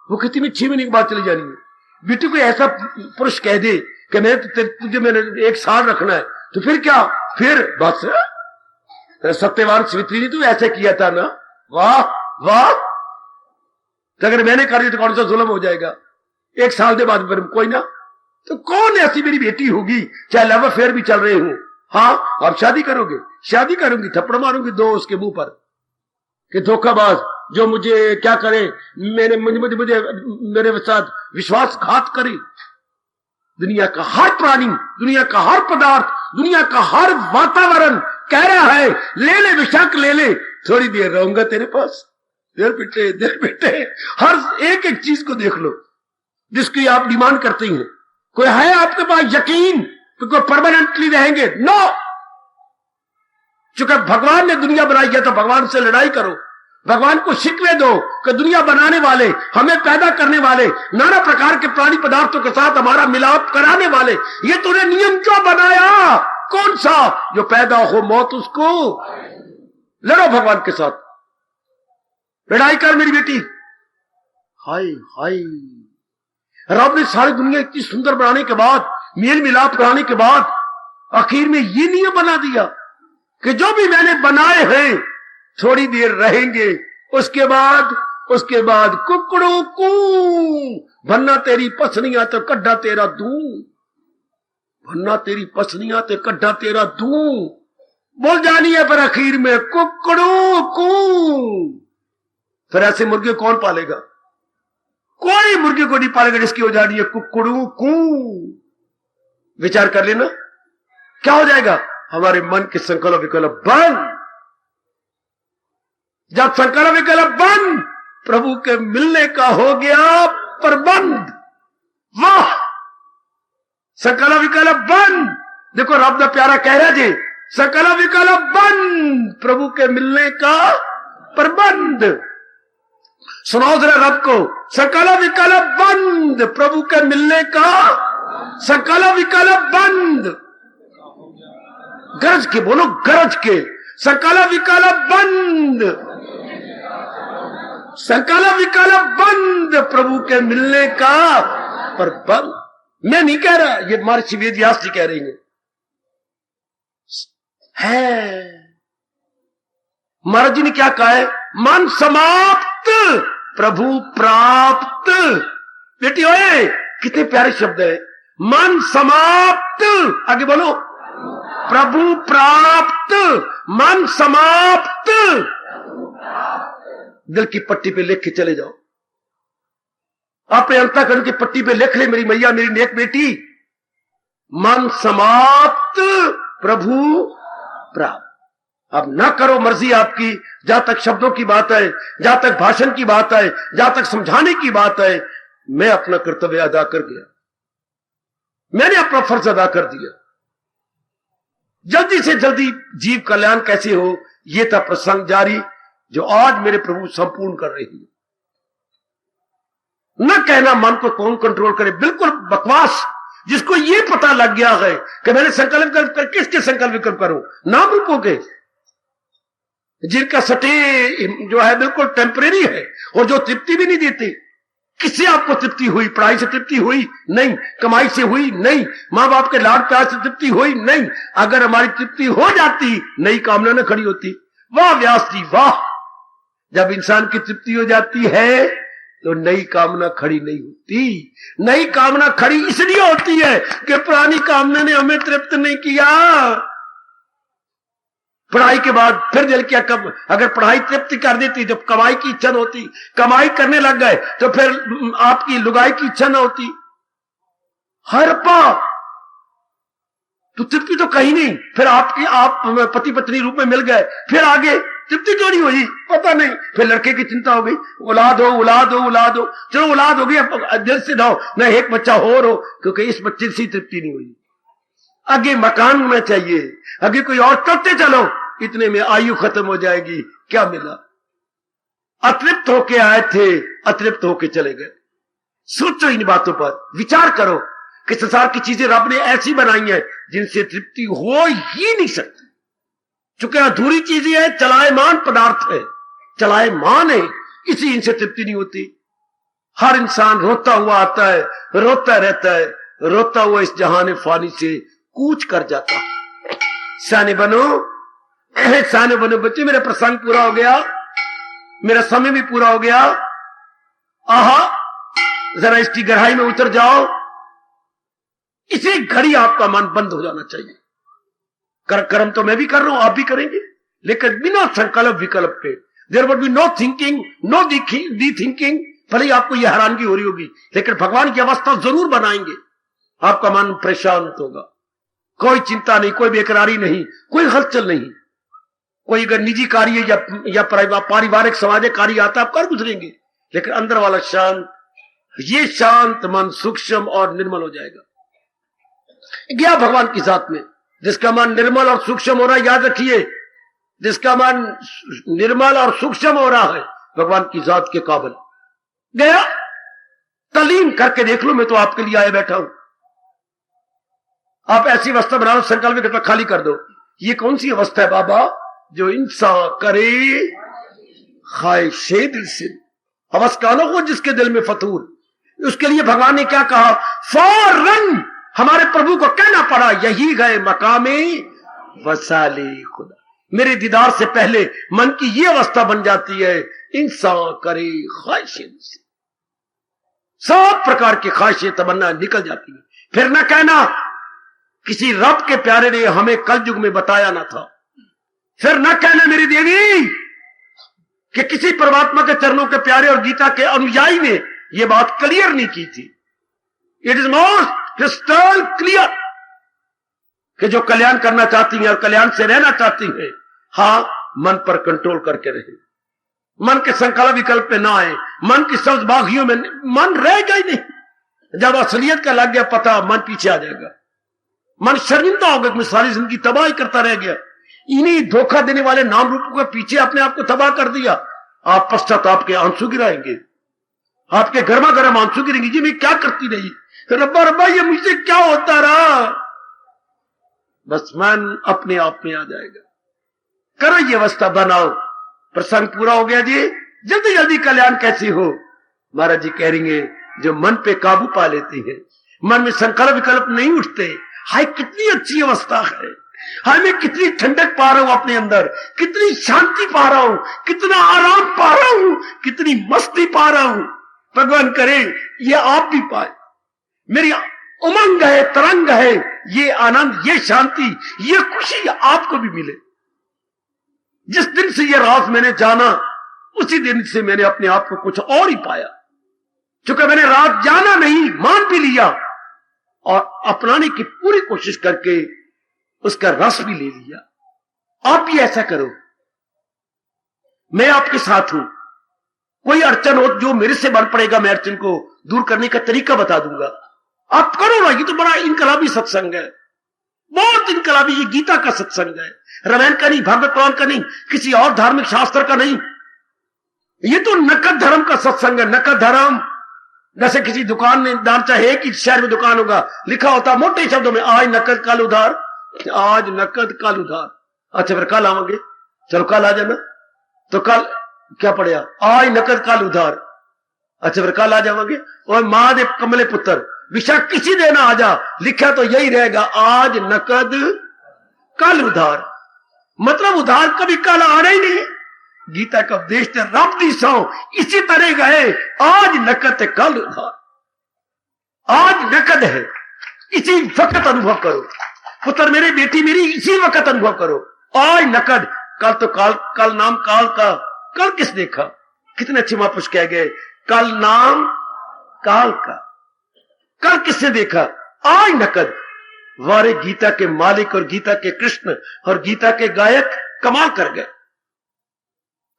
वो कहती मैं 6 महीने के बाद चली जानी है। बेटी को ऐसा पुरुष कह दे कि मैं तुझे मैंने 1 साल रखना है, तो फिर क्या? फिर बस सत्यवान स्वित्री ने तो ऐसे किया था ना, वाह वाह। तो अगर मैंने कर दिया तो कौन सा जुल्म हो जाएगा? 1 साल के बाद फिर कोई ना। तो कौन ऐसी मेरी बेटी होगी, चाहे लव अफेयर भी चल रहे हो, हाँ आप शादी करोगे? शादी करूंगी, थप्पड़ मारूंगी 2 उसके मुंह पर कि धोखाबाज, जो मुझे क्या करे, मुझे मेरे साथ विश्वासघात करे। दुनिया का हर प्राणी, दुनिया का हर पदार्थ, दुनिया का हर वातावरण कह रहा है ले ले विशाख ले ले, थोड़ी देर रहूंगा तेरे पास। देर बेटे हर एक एक चीज को देख लो जिसकी आप डिमांड करते हैं। कोई है आपके पास यकीन कि कोई परमानेंटली रहेंगे? नो। चूंकि भगवान ने दुनिया बनाई है तो भगवान से लड़ाई करो, भगवान को शिकवे दो कि दुनिया बनाने वाले, हमें पैदा करने वाले, नाना प्रकार के प्राणी पदार्थों के साथ हमारा मिलाप कराने वाले, ये तूने नियम क्यों बनाया? कौन सा? जो पैदा हो मौत उसको। लड़ो भगवान के साथ, लड़ाई कर मेरी बेटी। हाय हाय, रब ने सारी दुनिया इतनी सुंदर बनाने के बाद, मेल मिलाप कराने के बाद, आखिर में ये नियम बना दिया कि जो भी मैंने बनाए हैं थोड़ी देर रहेंगे, उसके बाद कुकड़ों को भन्ना तेरी पसनियां तो कड्डा तेरा दूं, भन्ना तेरी पसनियां तो कड्डा तेरा दूं, बोल जानी है। पर आखिर में कुकड़ों को, फिर ऐसे मुर्गे कौन पालेगा? कोई मुर्गी को नहीं पालेगा जिसकी हो जानी है कुकड़ू कू। विचार कर लेना क्या हो जाएगा, हमारे मन के संकल्प विकल्प बंद। जब संकल्प विकल्प बंद, प्रभु के मिलने का हो गया प्रबंध। वाह, संकल्प विकल्प बंद। देखो रब दा प्यारा कह रहा जी, संकल्प विकल्प बंद, प्रभु के मिलने का प्रबंध। सुनाओ जरा रब को, संकल्प विकल्प बंद, प्रभु के मिलने का संकल्प विकल्प बंद। गरज के बोलो, गरज के, संकल्प विकल्प बंद, संकल्प विकल्प बंद, प्रभु के मिलने का प्रबंध। मैं नहीं कह रहा, ये महर्षि वेदव्यास जी कह रही है। महाराज जी ने क्या कहा है, मन समाप्त प्रभु प्राप्त। बेटी ओए, कितने प्यारे शब्द है, मन समाप्त, आगे बोलो, प्रभु प्राप्त, मन समाप्त। दिल की पट्टी पे लिख के चले जाओ, अपने अंतःकरण की पट्टी पे लिख ले, मेरी मैया मेरी नेक बेटी, मन समाप्त प्रभु प्राप्त। अब ना करो मर्जी आपकी, जहां तक शब्दों की बात है, जहां तक भाषण की बात है, जहां तक समझाने की बात है, मैं अपना कर्तव्य अदा कर गया, मैंने अपना फर्ज अदा कर दिया। जल्दी से जल्दी जीव कल्याण कैसे हो, यह था प्रसंग जारी जो आज मेरे प्रभु संपूर्ण कर रही है। न कहना मन को कौन कंट्रोल करे, बिल्कुल बकवास। जिसको ये पता लग गया है कि मैंने संकल्प कर, किसके संकल्प विकल्प करूं, नाम रूपों के, जिनका सटे जो है बिल्कुल टेम्परेरी है और जो तृप्ति भी नहीं देती। किससे आपको तृप्ति हुई, पढ़ाई से तृप्ति हुई नहीं, कमाई से हुई नहीं, मां बाप के लाड प्यार से तृप्ति हुई नहीं। अगर हमारी तृप्ति हो जाती, नई कामना न खड़ी होती। वाह व्यास जी वाह, जब इंसान की तृप्ति हो जाती है तो नई कामना खड़ी नहीं होती। नई कामना खड़ी इसलिए होती है कि पुरानी कामना ने हमें तृप्त नहीं किया। पढ़ाई के बाद फिर दिल किया, कब अगर पढ़ाई तृप्ति कर देती तो कमाई की इच्छा न होती, कमाई करने लग गए तो फिर आपकी लुगाई की इच्छा न होती। हर पाप तो तृप्ति तो कहीं नहीं, फिर आप पति पत्नी रूप में मिल गए, फिर आगे तृप्ति क्यों नहीं हुई पता नहीं, फिर लड़के की चिंता हो गई, औलाद हो औलाद हो औलाद हो, चलो औलाद हो गई, अब दिल से ना न एक बच्चा हो, क्योंकि इस बच्चे से तृप्ति नहीं हुई। आगे मकान होना चाहिए, आगे कोई और करते चलो, इतने में आयु खत्म हो जाएगी, क्या मिला। अतृप्त होके आए थे, अतृप्त होके चले गए। सोचो इन बातों पर, विचार करो कि संसार की चीजें रब ने ऐसी बनाई है जिनसे तृप्ति हो ही नहीं सकती, चूंकि अधूरी चीजें हैं, चलायमान पदार्थ है, चलायमान है, इसी इनसे तृप्ति नहीं होती। हर इंसान रोता हुआ आता है, रोता रहता है, रोता हुआ इस जहान फानी से कूच कर जाता है। सियाने बनो, सियाने बनो बच्चे, मेरा प्रसंग पूरा हो गया, मेरा समय भी पूरा हो गया। आहा, जरा इसकी गहराई में उतर जाओ। इसी घड़ी आपका मन बंद हो जाना चाहिए। कर्म तो मैं भी कर रहा हूं, आप भी करेंगे, लेकिन बिना संकल्प विकल्प के। There would be no thinking, no the thinking. भले ही आपको यह हैरानगी हो रही होगी, लेकिन भगवान की अवस्था जरूर बनाएंगे। आपका मन परेशान होगा, कोई चिंता नहीं, कोई बेकरारी नहीं, कोई हलचल नहीं। कोई अगर निजी कार्य या पारिवारिक सामाजिक कार्य आता, आप कर गुजरेंगे, लेकिन अंदर वाला शांत, ये शांत मन सूक्ष्म और निर्मल हो जाएगा। गया भगवान की जात में। जिसका मन निर्मल और सूक्ष्म हो रहा है, याद रखिए, जिसका मन निर्मल और सूक्ष्म हो रहा है, भगवान की जात के काबिल गया। तलीम करके देख लो, मैं तो आपके लिए आया बैठा हूं। आप ऐसी अवस्था बना लो, संकल्प विकल्प खाली कर दो। ये कौन सी अवस्था है बाबा, जो इंसान करे ख्वाहिशे दिल से, अवस्थानों को जिसके दिल में फतूर। उसके लिए भगवान ने क्या कहा, फौरन हमारे प्रभु को कहना पड़ा, यही गए मकामे वसाले खुदा। मेरे दीदार से पहले मन की ये अवस्था बन जाती है, इंसान करे ख्वाहिशें से, सब प्रकार की ख्वाहिशें तमन्ना निकल जाती है। फिर न कहना किसी रब के प्यारे ने हमें कल युग में बताया ना था। फिर न कहना मेरी देवी कि किसी परमात्मा के चरणों के प्यारे और गीता के अनुयायी ने ये बात क्लियर नहीं की थी। It is most crystal clear कि जो कल्याण करना चाहती हैं और कल्याण से रहना चाहती हैं, हां, मन पर कंट्रोल करके रहे, मन के संकल्प विकल्प पे ना आए, मन की सब्ज बागियों में मन रहेगा ही नहीं। जब असलियत का लग गया पता, मन पीछे आ जाएगा, मन शर्मिंदा होगा कि मैं सारी जिंदगी तबाही करता रह गया, इन्हीं धोखा देने वाले नाम रूपों के पीछे अपने आप को तबाह कर दिया। आप पश्चाताप के आंसू गिराएंगे, आपके गर्मा गर्म आंसू गिरेंगे, जी मैं क्या करती रही, रब्बा रब्बा ये मुझसे क्या होता रहा। बस मन अपने आप में आ जाएगा। करो ये अवस्था बनाओ। प्रसंग पूरा हो गया जी। जल्दी जल्दी कल्याण कैसे हो? महाराज जी कह रही है, जो मन पे काबू पा लेती है, मन में संकल्प विकल्प नहीं उठते। हाय कितनी अच्छी अवस्था है, हाय मैं कितनी ठंडक पा रहा हूं अपने अंदर, कितनी शांति पा रहा हूं, कितना आराम पा रहा हूं, कितनी मस्ती पा रहा हूं। भगवान करे ये आप भी पाए। मेरी उमंग है, तरंग है, ये आनंद, ये शांति, ये खुशी आपको भी मिले। जिस दिन से ये राज मैंने जाना, उसी दिन से मैंने अपने आप को कुछ और ही पाया। चूंकि मैंने राज जाना नहीं, मान भी लिया और अपनाने की पूरी कोशिश करके उसका रस भी ले लिया। आप भी ऐसा करो, मैं आपके साथ हूं। कोई अड़चन हो जो मेरे से बन पड़ेगा, मैं अड़चन को दूर करने का तरीका बता दूंगा। आप करो ना। ये तो बड़ा इनकलाबी सत्संग है, बहुत इनकलाबी। ये गीता का सत्संग है, रामायण का नहीं, भागवत पुराण का नहीं, किसी और धार्मिक शास्त्र का नहीं। ये तो नकद धर्म का सत्संग है। नकद धर्म जैसे किसी दुकान में दान, चाहे एक ही शहर में दुकान होगा, लिखा होता मोटे शब्दों में, आज नकद कल उधार, आज नकद कल उधार। अच्छा फिर कल आवांगे, चलो कल आ जाना। तो कल क्या पड़ेगा? आज नकद कल उधार। अच्छा फिर कल आ जावांगे। और महादेव कमले पुत्र विशा किसी दिन आ जा, लिखा तो यही रहेगा, आज नकद कल उधार। मतलब उधार कभी कल आना ही नहीं। गीता का उपदेश थे, रब दी सौ इसी तरह गए, आज नकद कल उधार। आज नकद है, इसी वक्त अनुभव करो। पुत्र मेरे, बेटी मेरी, इसी वक्त अनुभव करो। आज नकद, कल तो कल नाम काल का, कल किस देखा? कितने अच्छे महापुरुष कह गए, कल नाम काल का, कल किसने देखा? आज नकद। वारे गीता के मालिक और गीता के कृष्ण और गीता के गायक कमाल कर गए,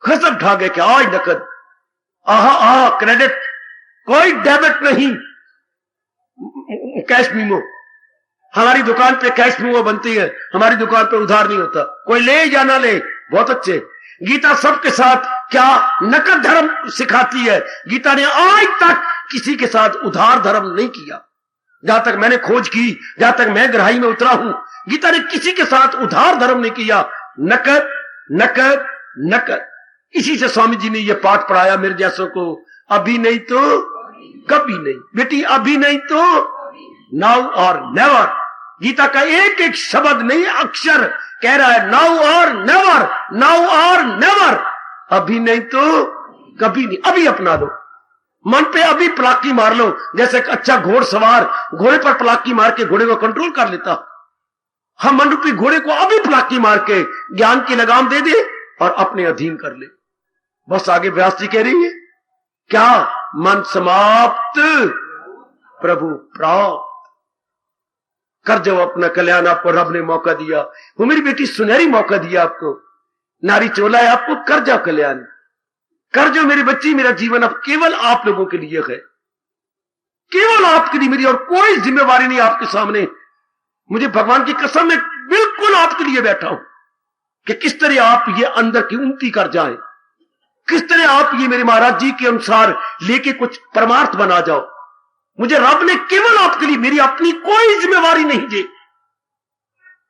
खसम ढा गए कि आज नकद। आहा आहा, क्रेडिट, कोई डेबिट नहीं, कैश मीमो। हमारी दुकान पे कैश मीमो बनती है, हमारी दुकान पे उधार नहीं होता। कोई ले या ना ले, बहुत अच्छे। गीता सबके साथ क्या नकद धर्म सिखाती है। गीता ने आज तक किसी के साथ उधार धर्म नहीं किया। जहां तक मैंने खोज की, जहां तक मैं गहराई में उतरा हूं, गीता ने किसी के साथ उधार धर्म नहीं किया। नकद नकद नकद। इसी से स्वामी जी ने यह पाठ पढ़ाया मेरे जैसों को, अभी नहीं तो कभी नहीं बेटी, अभी नहीं तो नाउ और नेवर। गीता का एक एक शब्द नहीं, अक्षर कह रहा है, नाउ और नेवर, नाउ और नेवर। अभी नहीं तो कभी नहीं। अभी अपना लो, मन पे अभी पलाकी मार लो। जैसे एक अच्छा घोड़सवार घोड़े पर पलाकी मार के घोड़े को कंट्रोल कर लेता, हम मन रूपी घोड़े को अभी पलाकी मार के ज्ञान की लगाम दे दे और अपने अधीन कर ले। बस आगे व्यास जी कह रही है, क्या? मन समाप्त प्रभु प्राप्त। कर जाओ अपना कल्याण, आपको रब ने मौका दिया। वो मेरी बेटी सुनहरी मौका दिया आपको, नारी चोला है आपको, कर जाओ कल्याण, कर जाओ मेरी बच्ची। मेरा जीवन अब केवल आप लोगों के लिए है, केवल आपके लिए, मेरी और कोई जिम्मेवारी नहीं आपके सामने। मुझे भगवान की कसम में बिल्कुल आपके लिए बैठा हूं कि किस तरह आप ये अंदर की उन्नति कर जाएं, किस तरह आप ये मेरे महाराज जी के अनुसार लेके कुछ परमार्थ बना जाओ। मुझे रब ने केवल आपके लिए, मेरी अपनी कोई जिम्मेवारी नहीं जी।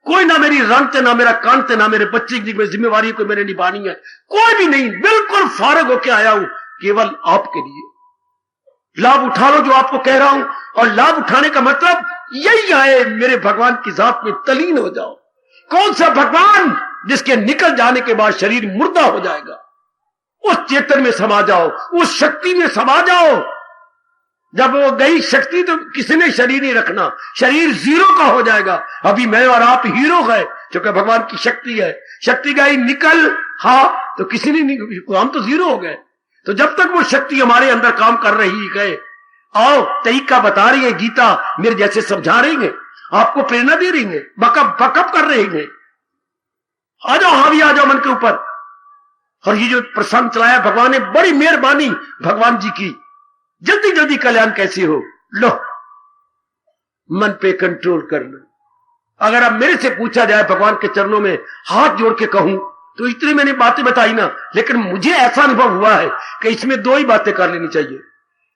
कोई ना मेरी रंग थे, ना मेरा कान थे, ना मेरे बच्चे की जिम्मेवारी को मैंने निभानी है, कोई भी नहीं। बिल्कुल फारग होके आया हूं केवल आपके लिए। लाभ उठा लो जो आपको कह रहा हूं, और लाभ उठाने का मतलब यही आए, मेरे भगवान की जात में तलीन हो जाओ। कौन सा भगवान जिसके निकल जाने के बाद शरीर मुर्दा हो जाएगा, उस चेतन में समा जाओ, उस शक्ति में समा जाओ। जब वो गई शक्ति तो किसी ने शरीर नहीं रखना, शरीर जीरो का हो जाएगा। अभी मैं और आप हीरो है, क्योंकि भगवान की शक्ति है। शक्ति गई निकल, हाँ तो किसी ने नहीं, हम तो जीरो हो गए। तो जब तक वो शक्ति हमारे अंदर काम कर रही है, आओ तरीका बता रही है गीता, मेरे जैसे समझा रही है, आपको प्रेरणा दे रही है, बकअप कर रही है, आ जाओ, हावी आ जाओ मन के ऊपर। और ये जो प्रसंग चलाया भगवान ने, बड़ी मेहरबानी भगवान जी की, जल्दी जल्दी कल्याण कैसे हो, लो मन पे कंट्रोल करना। अगर अब मेरे से पूछा जाए भगवान के चरणों में हाथ जोड़ के कहूं, तो इतनी मैंने बातें बताई ना, लेकिन मुझे ऐसा अनुभव हुआ है कि इसमें दो ही बातें कर लेनी चाहिए।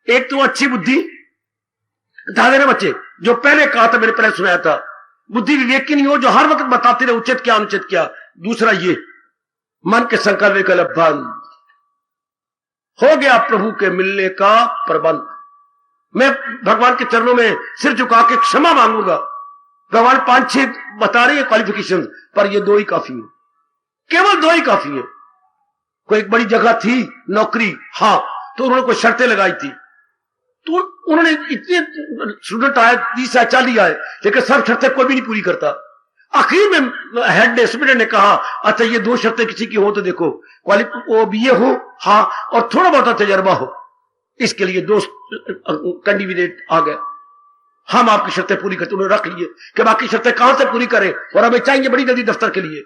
एक तो अच्छी बुद्धि, ध्यान देना बच्चे, जो पहले कहा था, मैंने पहले सुनाया था, बुद्धि विवेक की नहीं हो, जो हर वक्त बताते रहे उचित क्या अनुचित क्या। दूसरा ये मन के संकल्प विकल्प बंद हो गया, प्रभु के मिलने का प्रबंध। मैं भगवान के चरणों में सिर झुका के क्षमा मांगूंगा। भगवान 5-6 बता रही है क्वालिफिकेशन, पर ये दो ही काफी है, केवल दो ही काफी है। कोई एक बड़ी जगह थी नौकरी, हाँ, तो उन्होंने कोई शर्तें लगाई थी, तो उन्होंने इतने स्टूडेंट आए, 30 आए, 40 आए, लेकिन सब शर्तें कोई भी नहीं पूरी करता। आखिर में हेड ने, सुप्रीडेंट ने कहा, अच्छा ये 2 शर्तें किसी की हो तो देखो, वो बीए हो, हाँ, और थोड़ा बहुत तजर्बा हो। इसके लिए 2 कैंडिडेट आ गए, हम आपकी शर्तें पूरी करते, उन्होंने रख लिए कि बाकी शर्तें कहां से पूरी करें, और हमें चाहिए बड़ी जल्दी दफ्तर के लिए।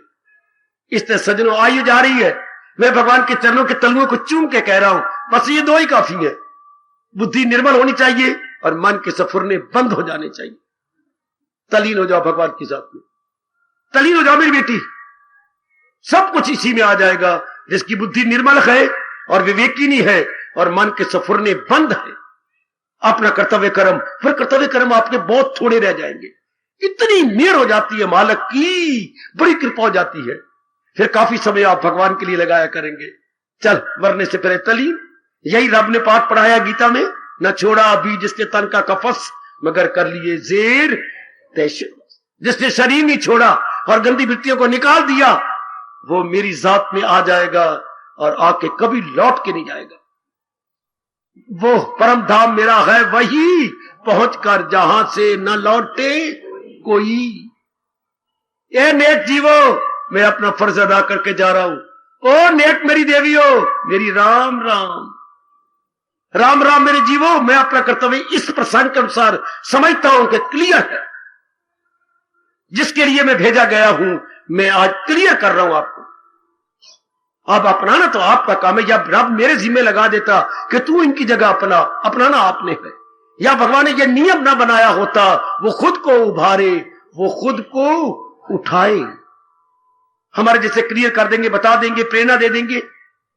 इससे सज्जनों आयु जा रही है, मैं भगवान के चरणों के तलुओं को चूम के कह रहा हूं, बस ये 2 ही काफी है। बुद्धि निर्मल होनी चाहिए और मन के सफुरने बंद हो जाने चाहिए। तलीन हो जाओ भगवान के साथ में, तलीन हो जाओ मेरी बेटी, सब कुछ इसी में आ जाएगा। जिसकी बुद्धि निर्मल है और विवेकिनी है और मन के सफुरने बंद है, अपना कर्तव्य कर्म, फिर कर्तव्य कर्म आपके बहुत थोड़े रह जाएंगे। इतनी मेहर हो जाती है मालिक की, बड़ी कृपा हो जाती है, फिर काफी समय आप भगवान के लिए लगाया करेंगे। चल मरने से पहले तलीन, यही रब ने पाठ पढ़ाया गीता में, न छोड़ा अभी जिसके तन का कफस, मगर कर लिए जेर तैश। जिसने शरीर नहीं छोड़ा और गंदी वृत्तियों को निकाल दिया, वो मेरी जात में आ जाएगा और आके कभी लौट के नहीं जाएगा। वो परम धाम मेरा है, वही पहुंचकर जहां से न लौटे कोई। ये नेक जीवो, मैं अपना फर्ज अदा करके जा रहा हूं। ओ नेक मेरी देवियों, मेरी राम राम राम राम मेरे जीवो, मैं अपना कर्तव्य इस प्रसंग के अनुसार समझता हूं कि क्लियर है। जिसके लिए मैं भेजा गया हूं, मैं आज क्लियर कर रहा हूं आपको। आप अपनाना तो आपका काम है, या रब मेरे जिम्मे लगा देता कि तू इनकी जगह अपनाना आपने है, या भगवान ने यह नियम ना बनाया होता, वो खुद को उभारे, वो खुद को उठाए। हमारे जैसे क्लियर कर देंगे, बता देंगे, प्रेरणा दे देंगे,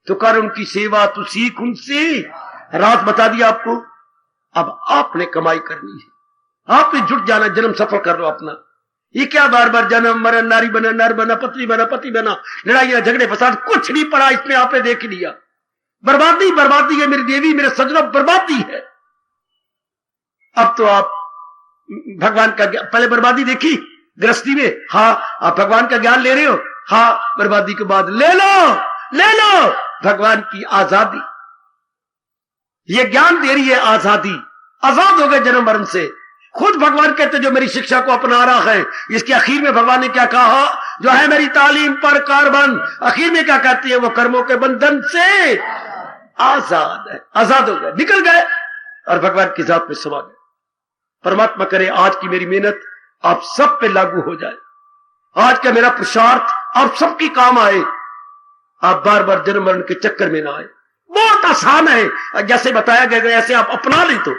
तो कर उनकी सेवा, तू सीख उनसे। रात बता दिया आपको, अब आपने कमाई करनी है, आपने जुट जाना, जन्म सफल कर लो अपना। ये क्या बार बार जन्म मरण, नारी बना नर बना, पत्नी बना पति बना, लड़ाइयां झगड़े फसाद, कुछ नहीं पड़ा इसमें, आपने देख लिया। बर्बादी बर्बादी है मेरी देवी, मेरे सज्जनों, बर्बादी है। अब तो आप भगवान का, पहले बर्बादी देखी गृहस्थी में, हाँ आप भगवान का ज्ञान ले रहे हो, हाँ बर्बादी के बाद ले लो भगवान की आजादी। ये ज्ञान दे रही है आजादी, आजाद हो गए जन्म मरण से। खुद भगवान कहते जो मेरी शिक्षा को अपना रहा है, इसके आखिर में भगवान ने क्या कहा, जो है मेरी तालीम पर कारबंद, आखिर में क्या कहती है, वो कर्मों के बंधन से आजाद है, आजाद हो गए, निकल गए और भगवान की जात में समा गए। परमात्मा करे आज की मेरी मेहनत आप सब पे लागू हो जाए, आज का मेरा पुरुषार्थ आप सबकी काम आए, आप बार बार जन्म मरण के चक्कर में ना आए। बहुत आसान है, जैसे बताया गया ऐसे आप अपना ले तो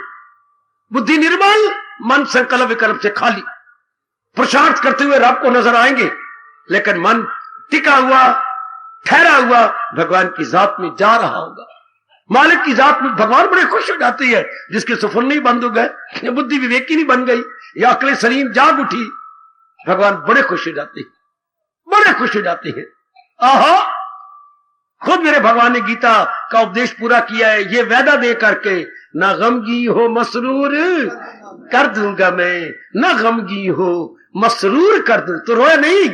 बुद्धि निर्मल, मन संकल्प विकल्प से खाली, पुरुषार्थ करते हुए रब को नजर आएंगे, लेकिन मन टिका हुआ, ठहरा हुआ भगवान की जात में जा रहा होगा। मालिक की जात में भगवान बड़े खुश हो जाती है, जिसके सफर नहीं बंद हो गए, बुद्धि विवेकी नहीं बन गई, या अकले सलीम जाग उठी, भगवान बड़े खुश हो जाते हैं, बड़े खुश हो जाते हैं। आहा, खुद मेरे भगवान ने गीता का उपदेश पूरा किया है, ये वादा दे करके, ना गमगी हो मसरूर कर दूंगा मैं, ना गमगी हो मसरूर कर दूं, तो रोया नहीं,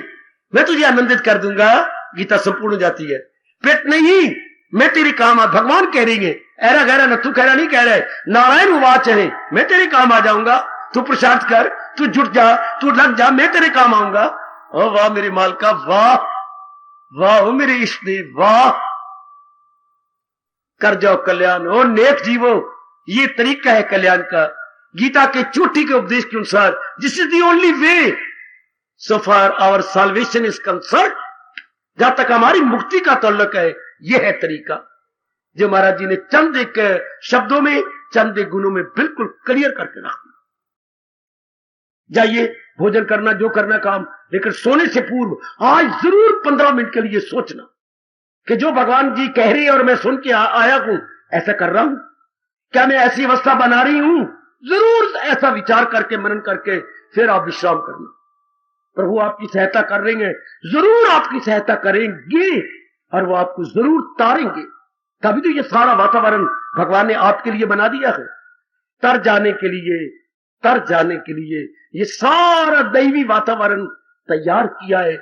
मैं तुझे आनंदित कर दूंगा। गीता संपूर्ण हो जाती है, पेट नहीं मैं तेरी काम आ, भगवान कह रही है, ऐरा गहरा न तू कहरा नहीं कह रहे, नारायण उवाच है, मैं तेरे काम आ जाऊंगा, तू पुरुषार्थ कर, तू जुट जा, तू लग जा, मैं तेरे काम आऊंगा। ओ वाह मेरी मालका, वाह वाह मेरे इष्ट देव, वाह। कर जाओ कल्याण। और नेक जीवो, ये तरीका है कल्याण का। गीता के चोटी के उपदेश के अनुसार this is the only way so far our salvation is concern. जहां तक हमारी मुक्ति का ताल्लुक है, यह है तरीका जो महाराज जी ने चंद एक शब्दों में, चंद एक गुणों में बिल्कुल क्लियर करके रख दिया। जाइए भोजन करना, जो करना काम, लेकिन सोने से पूर्व आज जरूर 15 मिनट के लिए सोचना कि जो भगवान जी कह रही है और मैं सुन के आया हूं, ऐसा कर रहा हूं क्या? मैं ऐसी अवस्था बना रही हूं? जरूर ऐसा विचार करके, मनन करके फिर आप विश्राम करना। प्रभु आपकी सहायता कर रहे हैं, जरूर आपकी सहायता करेंगे और वो आपको जरूर तारेंगे। तभी तो ये सारा वातावरण भगवान ने आपके लिए बना दिया है, तर जाने के लिए ये सारा दैवी वातावरण तैयार किया है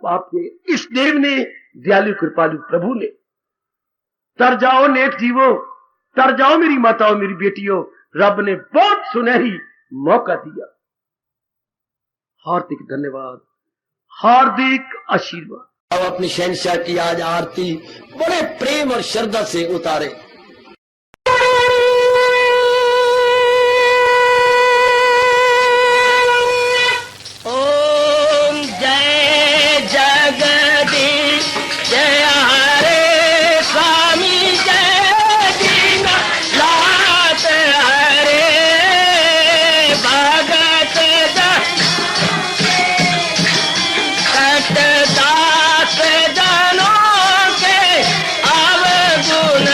आपके इस देव ने, दयालु कृपालु प्रभु ने। तर जाओ नेक जीवो, तर जाओ मेरी माताओं, मेरी बेटियों, रब ने बहुत सुनहरी मौका दिया। हार्दिक धन्यवाद, हार्दिक आशीर्वाद। अब अपनी शहंशाह की आज आरती बड़े प्रेम और श्रद्धा से उतारे। ओम जय जगदीश जय हरे स्वामी जय दीनानाथ हरे भगत दास जनों के अवगुण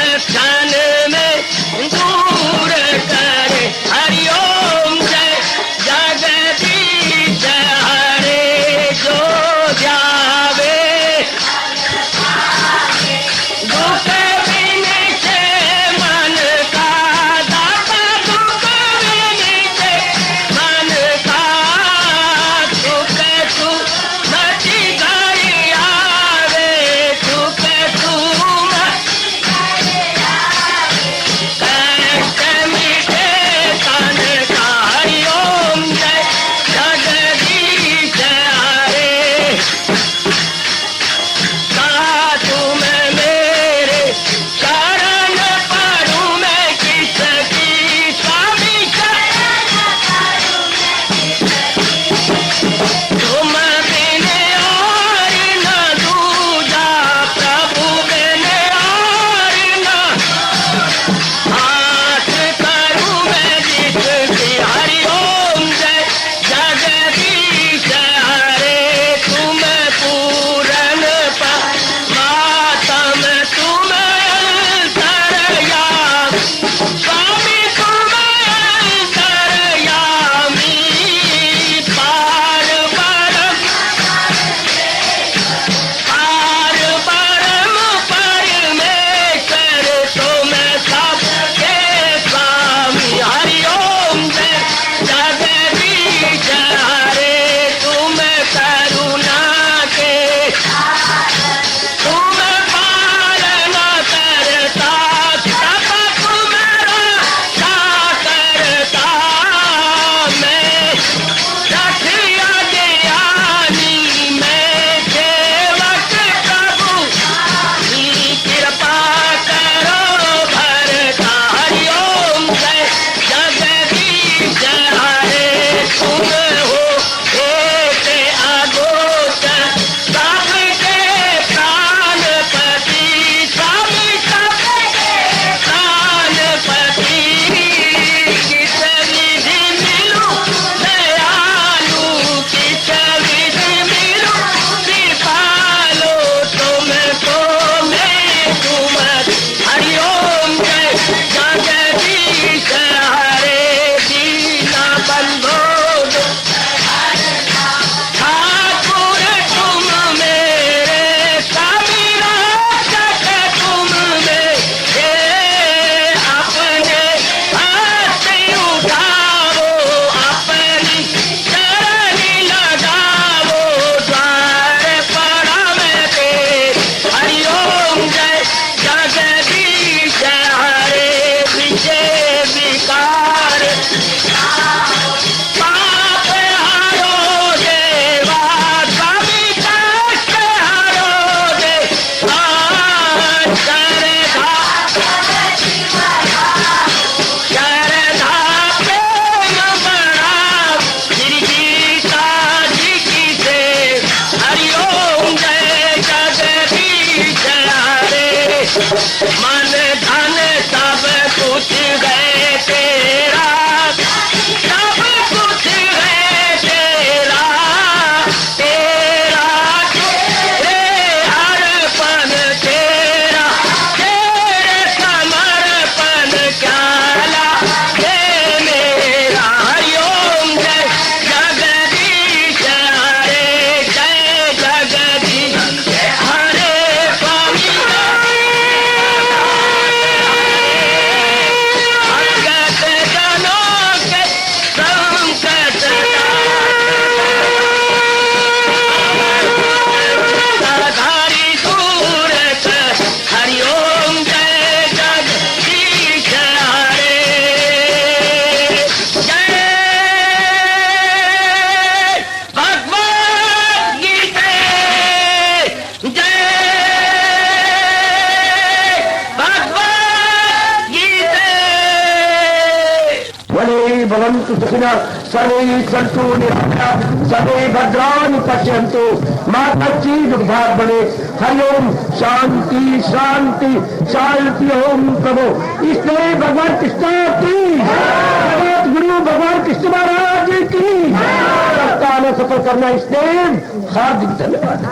भले भवन्तु सुखिनः सर्वे सन्तु निरामयाः सर्वे भद्राणि पश्यन्तु मा कश्चित् दुर्भाग् भवेत्। हरि ओम शांति शांति शांति। ओम प्रभु इसलिए भगवान कृष्ण की जगत गुरु भगवान कृष्ण महाराज की सप्ताह में सफल करना इसलिए हार्दिक धन्यवाद।